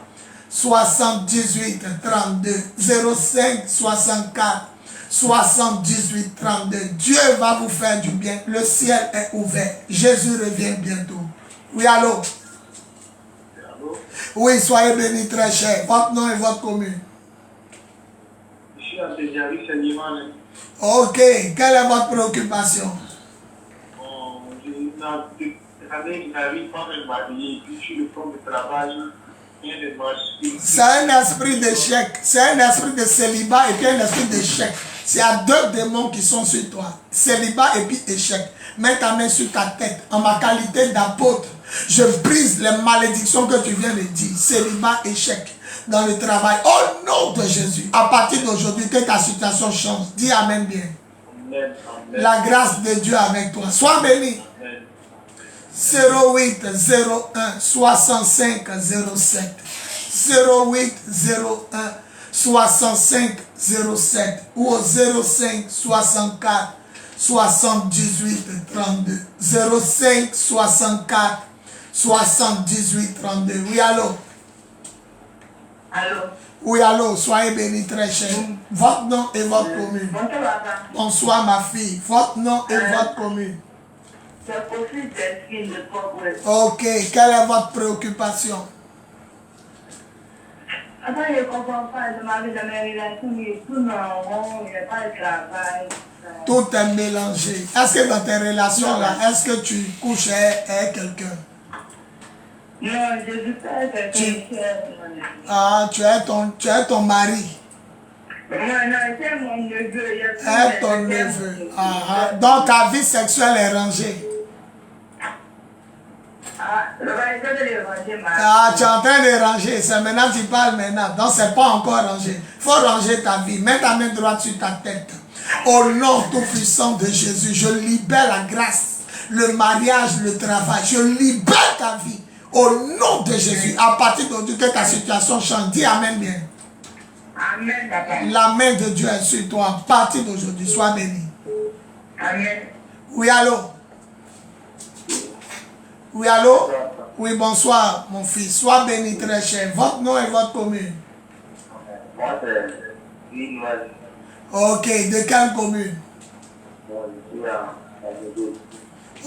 78 32 05 64 78 32. Dieu va vous faire du bien. Le ciel est ouvert. Jésus revient bientôt. Oui, allô? Oui, soyez bénis très cher. Votre nom et votre commune. Je suis à Séjavi, c'est Liman. Ok, quelle est votre préoccupation? C'est un esprit d'échec, c'est un esprit de célibat et puis un esprit d'échec. C'est à deux démons qui sont sur toi. Célibat et puis échec. Mets ta main sur ta tête. En ma qualité d'apôtre, je brise les malédictions que tu viens de dire. Célibat, échec dans le travail. Au nom de Jésus, à partir d'aujourd'hui, que ta situation change. Dis Amen bien. Amen. La grâce de Dieu avec toi. Sois béni. 08 01 65 07 08 01 65 07 ou au 05 64 78 32 05 64 78 32. Oui, allô? Allô? Oui, allô, soyez bénis très cher. Votre nom et votre commune. Bonjour, papa. Bonsoir, ma fille. Votre nom et votre commune. C'est possible d'être de progrès. Ok, quelle est votre préoccupation? Attends, je ne comprends pas. Je m'avais dans mes relations, mais tout en rond, il n'y a pas de travail. Tout est mélangé. Est-ce que dans tes relations-là, est-ce que tu couches avec quelqu'un? Non, je ne suis pas quelqu'un. Ah, tu es ton mari. Non, c'est mon neveu. Est ton neveu. Ah, donc ta vie sexuelle est rangée. Ah, tu es en train de ranger. C'est maintenant que tu parles maintenant. Donc, ce n'est pas encore rangé. Il faut ranger ta vie. Mets ta main droite sur ta tête. Au nom tout puissant de Jésus, je libère la grâce, le mariage, le travail. Je libère ta vie. Au nom de Jésus. À partir d'aujourd'hui, que ta situation change. Dis Amen bien. Amen, papa. La main de Dieu est sur toi. À partir d'aujourd'hui, sois béni. Amen. Oui, allô? Oui, allô? Oui, bonsoir, mon fils. Sois béni, très cher. Votre nom et votre commune. Moi, c'est Linoise. Ok, de quelle commune? Moi, je suis à Bédou.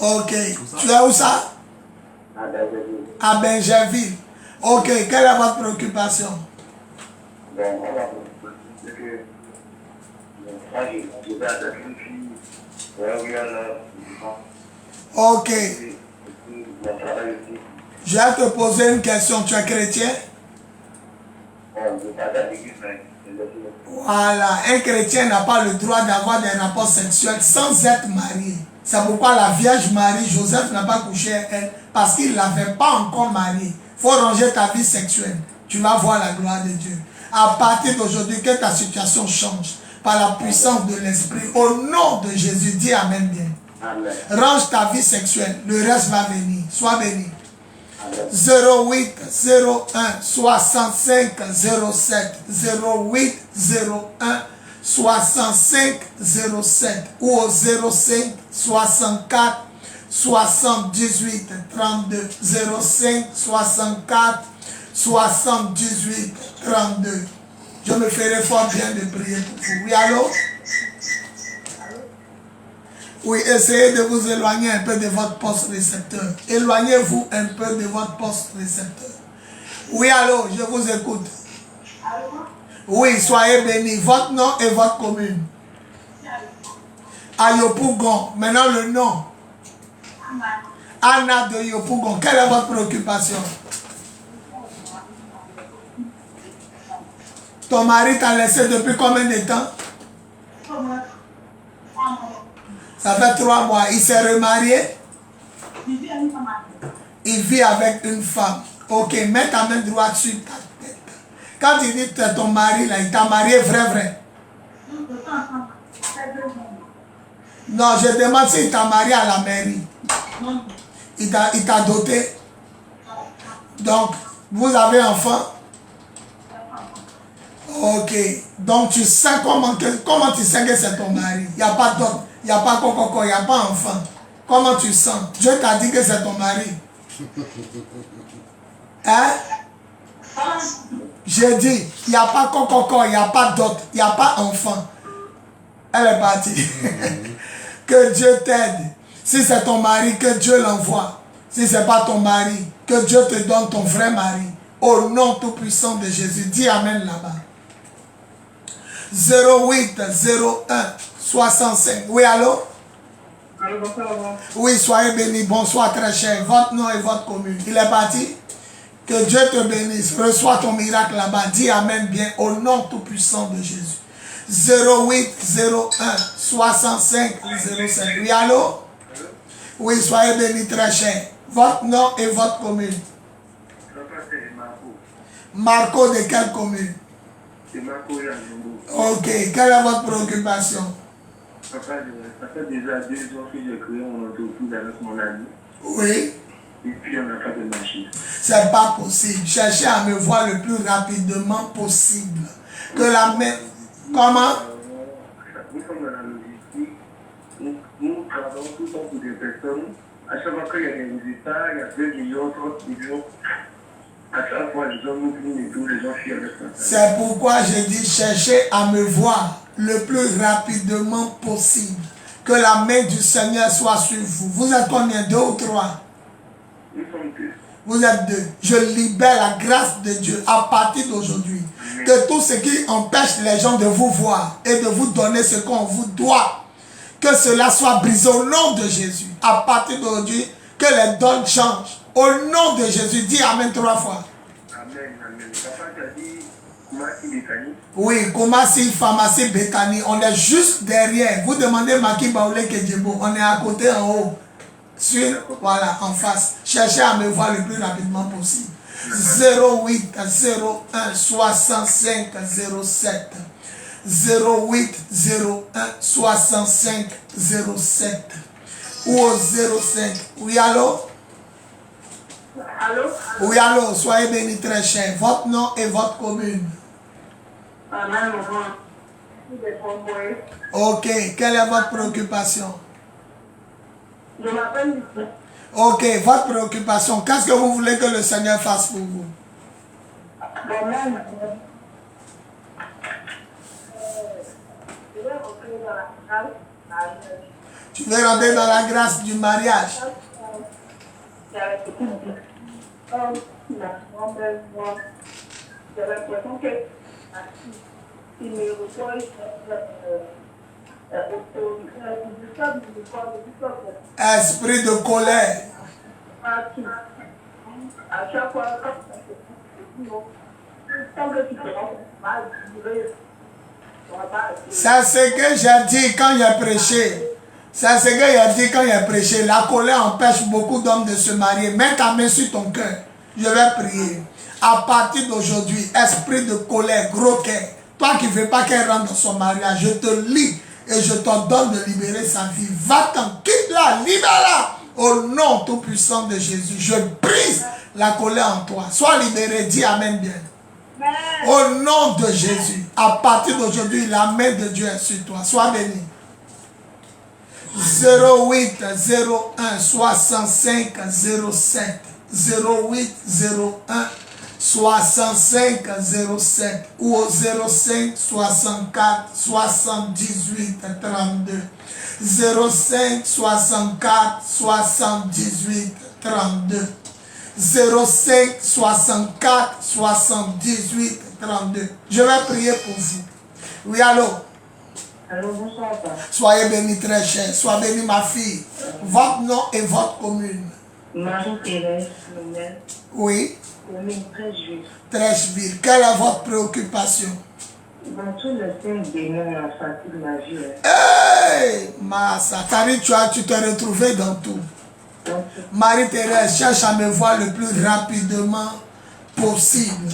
Ok, tu es où ça? À Bédou. À Benjerville. Ok, quelle est votre préoccupation? Bon, on va vous dire que moi, je vais avec une fille. Ok. Je vais te poser une question. Tu es chrétien? Voilà. Un chrétien n'a pas le droit d'avoir des rapports sexuels sans être marié. C'est pourquoi la Vierge Marie, Joseph n'a pas couché avec elle parce qu'il ne l'avait pas encore mariée. Il faut ranger ta vie sexuelle. Tu vas voir la gloire de Dieu. À partir d'aujourd'hui, que ta situation change par la puissance de l'Esprit. Au nom de Jésus, dis Amen bien. Amen. Range ta vie sexuelle. Le reste va venir. Sois béni. 08 01 65 07 08 01 65 07 ou au 05 64 78 32 05 64 78 32. Je me ferai fort bien de prier pour vous. Oui, allô? Oui, essayez de vous éloigner un peu de votre poste récepteur. Éloignez-vous un peu de votre poste récepteur. Oui, allô, je vous écoute. Oui, soyez bénis. Votre nom et votre commune. À Yopougon. Maintenant le nom. Anna de Yopougon. Quelle est votre préoccupation? Ton mari t'a laissé depuis combien de temps? Ça fait 3 mois. Il s'est remarié? Il vit avec une femme. Ok, mets ta main droite sur ta tête. Quand il dit que ton mari, là, il t'a marié vrai. Non, je demande s'il t'a marié à la mairie. Il t'a doté. Donc, Vous avez enfant? Ok. Donc tu sais comment tu sais que c'est ton mari? Il n'y a pas d'autre. Il n'y a pas coco, il n'y a pas enfant. Comment tu sens? Dieu t'a dit que c'est ton mari. Hein? J'ai dit, il n'y a pas coco, il n'y a pas d'autre. Il n'y a pas enfant. Elle est partie. Que Dieu t'aide. Si c'est ton mari, que Dieu l'envoie. Si ce n'est pas ton mari, que Dieu te donne ton vrai mari. Au nom tout puissant de Jésus. Dis Amen là-bas. 08 01 65. Oui, allô? Allô, bonsoir. Oui, soyez bénis. Bonsoir, très cher. Votre nom et votre commune. Il est parti? Que Dieu te bénisse. Reçois ton miracle là-bas. Dis Amen bien. Au nom tout puissant de Jésus. 08 01 65 07. Oui, allô? Oui, soyez bénis, très cher. Votre nom et votre commune. Marco de quelle commune? C'est Marco Yangongo. Ok, quelle est votre préoccupation? Papa, ça fait déjà 2 ans que j'ai créé mon entreprise avec mon ami. Oui. Et puis on n'a pas de marché. C'est pas possible. Cherchez à me voir le plus rapidement possible. Que la main... Comment? Nous sommes dans la logistique. Nous travaillons tout le temps pour des personnes. À chaque fois qu'il y a des résultats, il y a 2 millions, 30 millions. À chaque fois, les gens nous plient et tout, les gens fuient avec ça. C'est pourquoi j'ai dit cherchez à me voir le plus rapidement possible. Que la main du Seigneur soit sur vous. Vous êtes combien? 2 ou 3? Nous sommes 2. Vous êtes 2. Je libère la grâce de Dieu à partir d'aujourd'hui. Que tout ce qui empêche les gens de vous voir et de vous donner ce qu'on vous doit, que cela soit brisé au nom de Jésus. À partir d'aujourd'hui, que les dons changent. Au nom de Jésus, dis Amen 3 fois. Amen, amen. Papa t'a dit, Kumasi Bétani. Oui, Kumasi, Pharmacie, Bétani. On est juste derrière. Vous demandez Maki Baoulé Kedjebo. On est à côté en haut. Sur, voilà, en face. Cherchez à me voir le plus rapidement possible. 08 01 65 07. 08 01 65 07. Ou au 05. Oui, allô? Allô? Oui, allô, soyez bénis très cher. Votre nom et votre commune. Ok, quelle est votre préoccupation? Je m'appelle Lucie. Ok, votre préoccupation. Qu'est-ce que vous voulez que le Seigneur fasse pour vous? Moi-même, je vais rentrer dans la salle. Tu veux rentrer dans la grâce du mariage? J'ai l'impression que il me reçoit Esprit de colère. à chaque fois, tant que tu te rends mal, c'est ce que j'ai dit quand j'ai prêché. C'est ce que j'ai dit quand j'ai prêché. La colère empêche beaucoup d'hommes de se marier. Mets ta main sur ton cœur. Je vais prier. À partir d'aujourd'hui, esprit de colère, gros cœur, toi qui ne veux pas qu'elle rentre dans son mariage, je te lis et je t'ordonne de libérer sa vie. Va-t'en, quitte-la, libère-la. Au nom tout puissant de Jésus, je brise la colère en toi. Sois libéré, dis Amen bien. Au nom de Jésus, à partir d'aujourd'hui, la main de Dieu est sur toi. Sois béni. 08 01 65 07. 08 01 65 07 ou au 05 64 78 32. 05 64 78 32. 05 64 78 32. Je vais prier pour vous. Oui, allô? Allô, bonsoir. Soyez bénis très cher. Sois bénie ma fille. Votre nom et votre commune. Marie-Thérèse, Oui. commune Trècheville. Trècheville. Quelle est votre préoccupation? Dans tous les 5 démons, la fatigue, ma vie. Hey, Massa, tu t'es retrouvé dans tout. Marie-Thérèse, cherche à me voir le plus rapidement possible.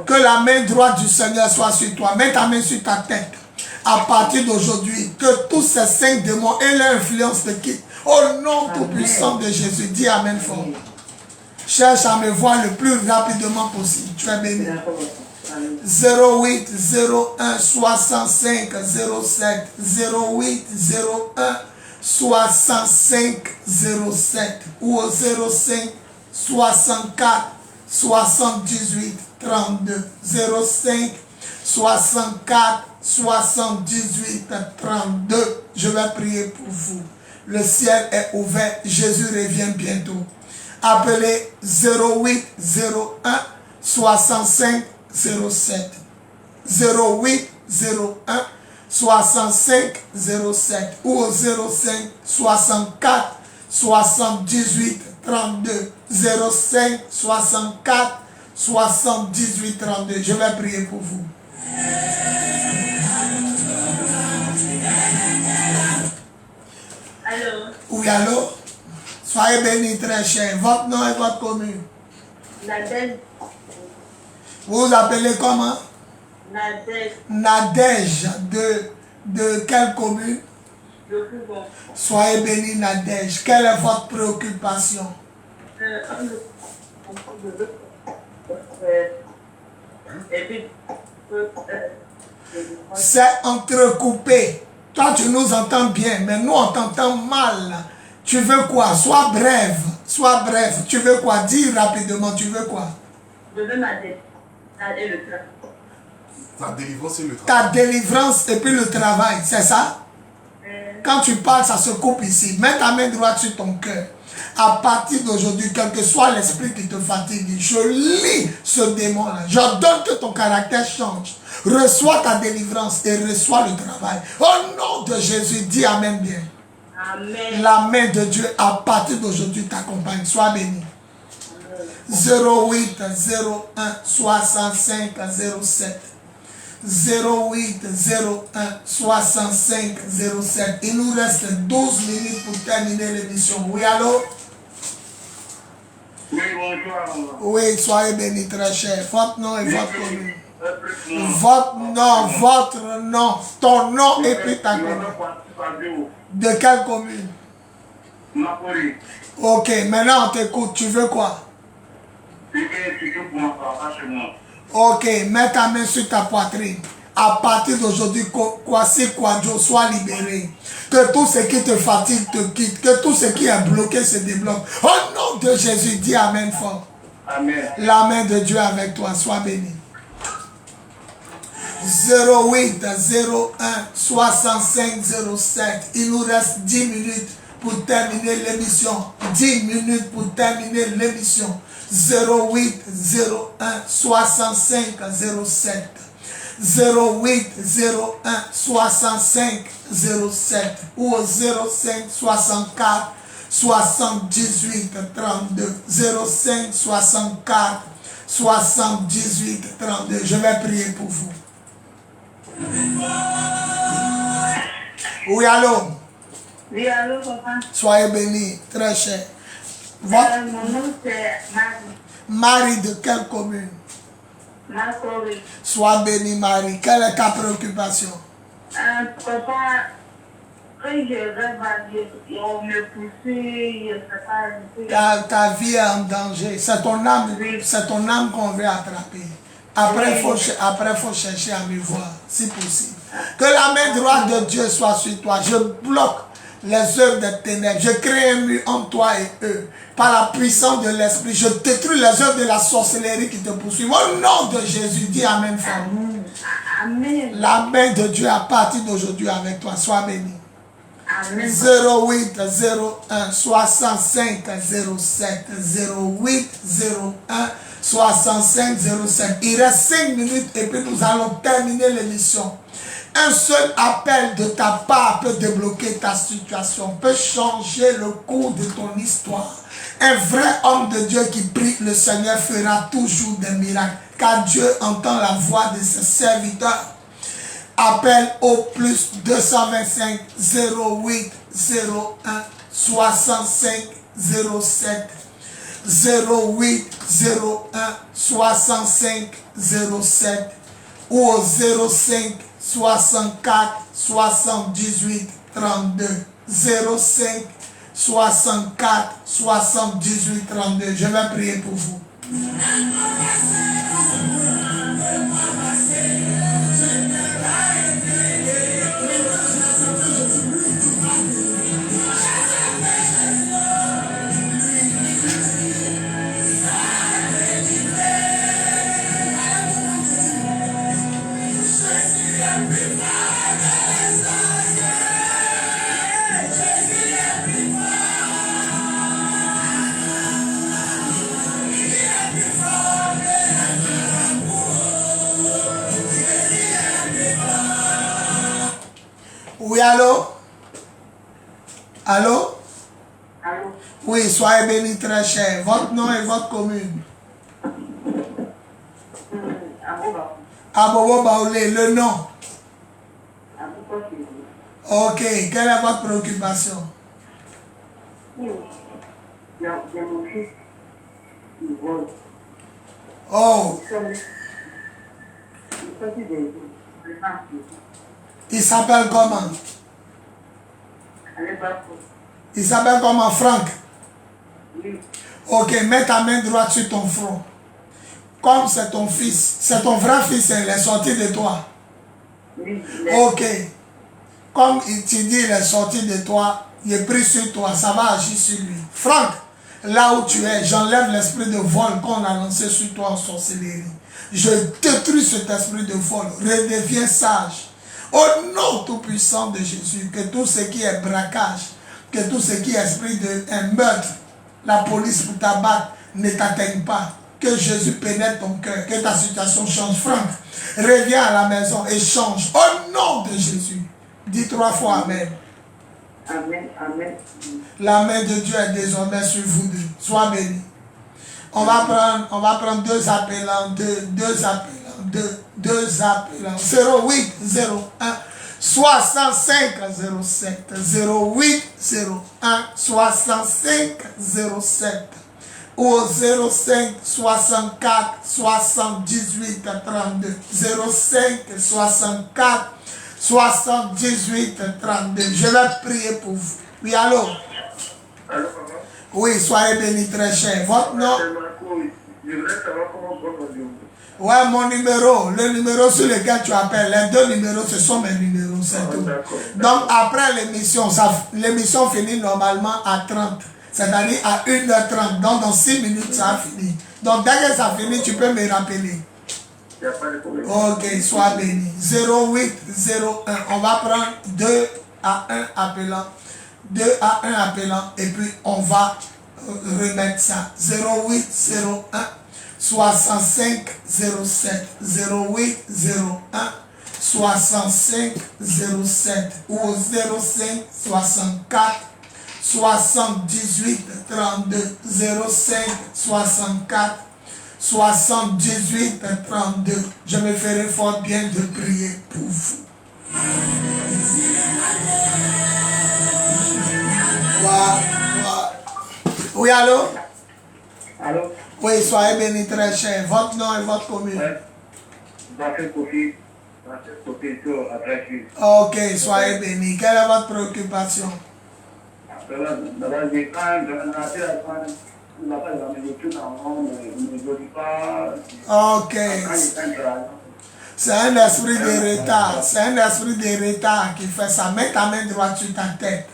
Que la main droite du Seigneur soit sur toi. Mets ta main sur ta tête. À partir d'aujourd'hui, que tous ces 5 démons et leur influence te quittent. Au nom tout puissant de Jésus, dis Amen fort. Cherche à me voir le plus rapidement possible. Tu es béni. 08 01 65 07 08 01 65 07 ou au 05 64 78 32 05 64 78 32. Je vais prier pour vous. Le ciel est ouvert. Jésus revient bientôt. Appelez 08 01 65 07 08 01 65 07 ou au 05 64 78 32 05 64 78 32. Je vais prier pour vous. Allô? Oui, allô? Soyez bénis, très cher. Votre nom et votre commune. Nadège. Vous vous appelez comment? Nadège. Nadège. De quelle commune? Le Cougon. Soyez bénis, Nadège. Quelle est votre préoccupation? C'est entrecoupé. Toi, tu nous entends bien, mais nous, on t'entend mal. Tu veux quoi? Sois bref. Sois bref. Tu veux quoi? Dis rapidement, tu veux quoi? Je veux ma délivrance et le travail. La délivrance et le travail. Ta délivrance et puis le travail, c'est ça? Quand tu parles, ça se coupe ici. Mets ta main droite sur ton cœur. À partir d'aujourd'hui, quel que soit l'esprit qui te fatigue, je lis ce démon-là. J'ordonne que ton caractère change. Reçois ta délivrance et reçois le travail. Au nom de Jésus, dis Amen bien. Amen. La main de Dieu, à partir d'aujourd'hui, t'accompagne. Sois béni. 08 01 65 07 08 01 65 07. Il nous reste 12 minutes pour terminer l'émission. Oui, allô? Oui, bonjour. Oui, soyez bénis, très cher. Votre nom et votre commune. Votre nom, ton nom et puis ta commune. De quelle commune? Napoli. Ok, maintenant on t'écoute. Tu veux quoi? Ok, mets ta main sur ta poitrine. À partir d'aujourd'hui, Kwasi Kwadjo soit libéré. Que tout ce qui te fatigue te quitte. Que tout ce qui est bloqué se débloque. Au nom de Jésus, dis Amen fort. Amen. La main de Dieu avec toi, sois béni. 08 01 65 07. Il nous reste 10 minutes pour terminer l'émission. 10 minutes pour terminer l'émission. 08 01 65 07. 08 01 65 07 ou au 05 64 78 32 05 64 78 32. Je vais prier pour vous. Oui, allô? Oui, allô, papa? Soyez bénis, très cher. Mon nom, c'est Marie. Marie de quelle commune? Marcory. Sois béni, Marie. Quelle est ta préoccupation? Papa, quand je rêve à Dieu, on me poursuit, je ne sais pas. Ta vie est en danger. C'est ton âme, c'est ton âme qu'on veut attraper. Après, il faut chercher à me voir, si possible. Que la main droite de Dieu soit sur toi. Je bloque les œuvres des ténèbres. Je crée un mur entre toi et eux. Par la puissance de l'esprit, je détruis les œuvres de la sorcellerie qui te poursuivent. Au nom de Jésus, dis Amen, femme. Amen. La main de Dieu à partir d'aujourd'hui avec toi. Sois béni. Amen. 08 01 65 07 08 01 65 07. Il reste 5 minutes et puis nous allons terminer l'émission. Un seul appel de ta part peut débloquer ta situation, peut changer le cours de ton histoire. Un vrai homme de Dieu qui prie, le Seigneur fera toujours des miracles, car Dieu entend la voix de ses serviteurs. Appel au plus 225 08 01 65 07 08 01 65 07 ou au 05 64 78 32 05 64 78 32. Je vais prier pour vous. Oui, allô? Allô? Allô? Oui, soyez bénis très cher. Votre nom et votre commune. Abobo Baoulé, le nom. Ok, quelle est votre préoccupation? Oh. Il s'appelle comment? Il s'appelle comment, Franck? Ok, mets ta main droite sur ton front. Comme c'est ton fils, c'est ton vrai fils, il est sorti de toi. Ok. Comme tu dis, il est sorti de toi, il est pris sur toi, ça va agir sur lui. Franck, là où tu es, j'enlève l'esprit de vol qu'on a lancé sur toi en sorcellerie. Je détruis cet esprit de vol. Redeviens sage. Au nom tout-puissant de Jésus, que tout ce qui est braquage, que tout ce qui est esprit de un meurtre, la police pour t'abattre, ne t'atteigne pas. Que Jésus pénètre ton cœur, que ta situation change. Franck, reviens à la maison et change. Au nom de Jésus. Dis 3 fois Amen. Amen, amen. La main de Dieu est désormais sur vous deux. Sois béni. On va prendre deux appelants, deux appelants. 08 01 65 07 08 01 65 07 ou 05 64 78 32 05 64 78 32. Je vais prier pour vous. Oui, allô? Allô, papa? Oui, soyez bénis très cher. Votre nom? Je voudrais savoir comment votre numéro. Ouais, mon numéro, le numéro sur lequel tu appelles, les deux numéros, ce sont mes numéros, c'est tout. Donc après l'émission finit normalement à 30, c'est-à-dire à 1h30. Donc dans 6 minutes, ça a fini. Donc dès que ça finit, tu peux me rappeler. Il n'y a pas de problème. Ok, sois béni. 08 01, on va prendre 2 à 1 appelant. 2 à 1 appelant et puis on va remettre ça. 08 01 65 07 08 01 65 07 ou 05 64 78 32 05 64 78 32. Je me ferai fort bien de prier pour vous. Oui, allô? Allô? Oui, soyez bénis très cher. Votre nom et votre commune. Ok, soyez bénis. Quelle est votre préoccupation? Ok. C'est un esprit de retard. C'est un esprit de retard qui fait ça. Mets ta main droite sur ta tête.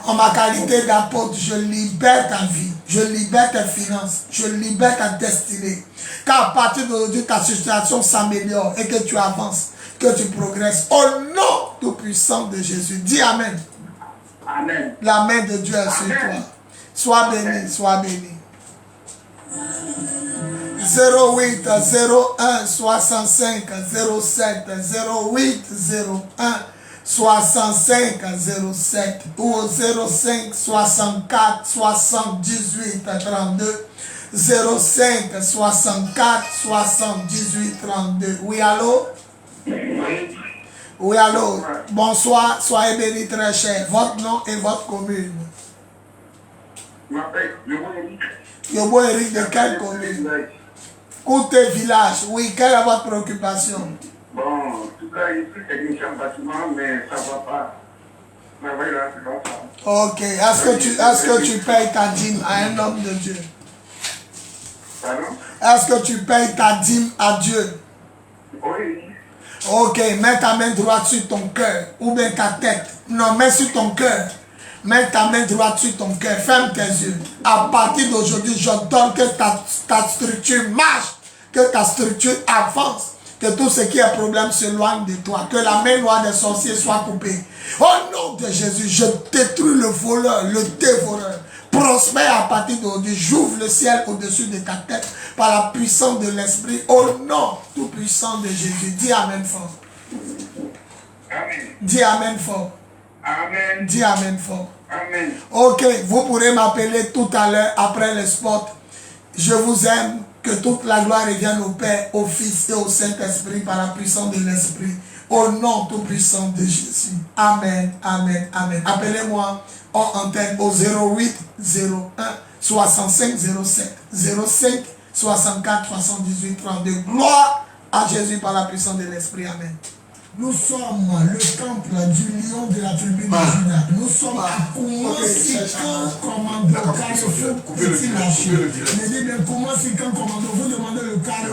En ma qualité d'apôtre, je libère ta vie, je libère tes finances, je libère ta destinée. Car à partir d'aujourd'hui, ta situation s'améliore et que tu avances, que tu progresses. Au nom tout puissant de Jésus. Dis Amen. Amen. La main de Dieu est sur toi. Sois béni, sois béni. 08 01 65 07 08 01 65 07 ou 05 64 78 32 05 64 78 32. Oui, allô? Oui, allô? Bonsoir, soyez bénis très cher. Votre nom et votre commune. Je m'appelle Yobo Eric. Yobo Eric de quelle commune? Côté village. Oui, quelle est votre préoccupation? Bon, en tout cas, je suis technicien en bâtiment, mais ça ne va pas. voilà, c'est comme ça. Ok. Est-ce que tu payes ta dîme à un homme de Dieu? Pardon? Est-ce que tu payes ta dîme à Dieu? Oui. Ok, mets ta main droite sur ton cœur ou bien ta tête. Non, mets sur ton cœur. Mets ta main droite sur ton cœur. Ferme tes yeux. À partir d'aujourd'hui, j'ordonne que ta structure marche, que ta structure avance, que tout ce qui est problème s'éloigne de toi, que la main noire des sorciers soit coupée. Au nom de Jésus, je détruis le voleur, le dévoreur. Prospère à partir d'aujourd'hui. J'ouvre le ciel au-dessus de ta tête par la puissance de l'Esprit. Au nom tout puissant de Jésus. Dis Amen fort. Amen. Dis Amen fort. Amen. Dis Amen fort. Amen. Ok, vous pourrez m'appeler tout à l'heure après le sport. Je vous aime. Que toute la gloire revienne au Père, au Fils et au Saint-Esprit par la puissance de l'Esprit. Au nom tout puissant de Jésus. Amen, amen, amen. Appelez-moi en antenne au 08 01 65 07 05 64 78 32. Gloire à Jésus par la puissance de l'Esprit. Amen. Nous sommes le temple du lion de la tribu de Juda. Nous sommes à Koumansikan, commando Carrefour, petit marché. Mais dis bien, Koumansikan, commando, vous demandez le carrefour.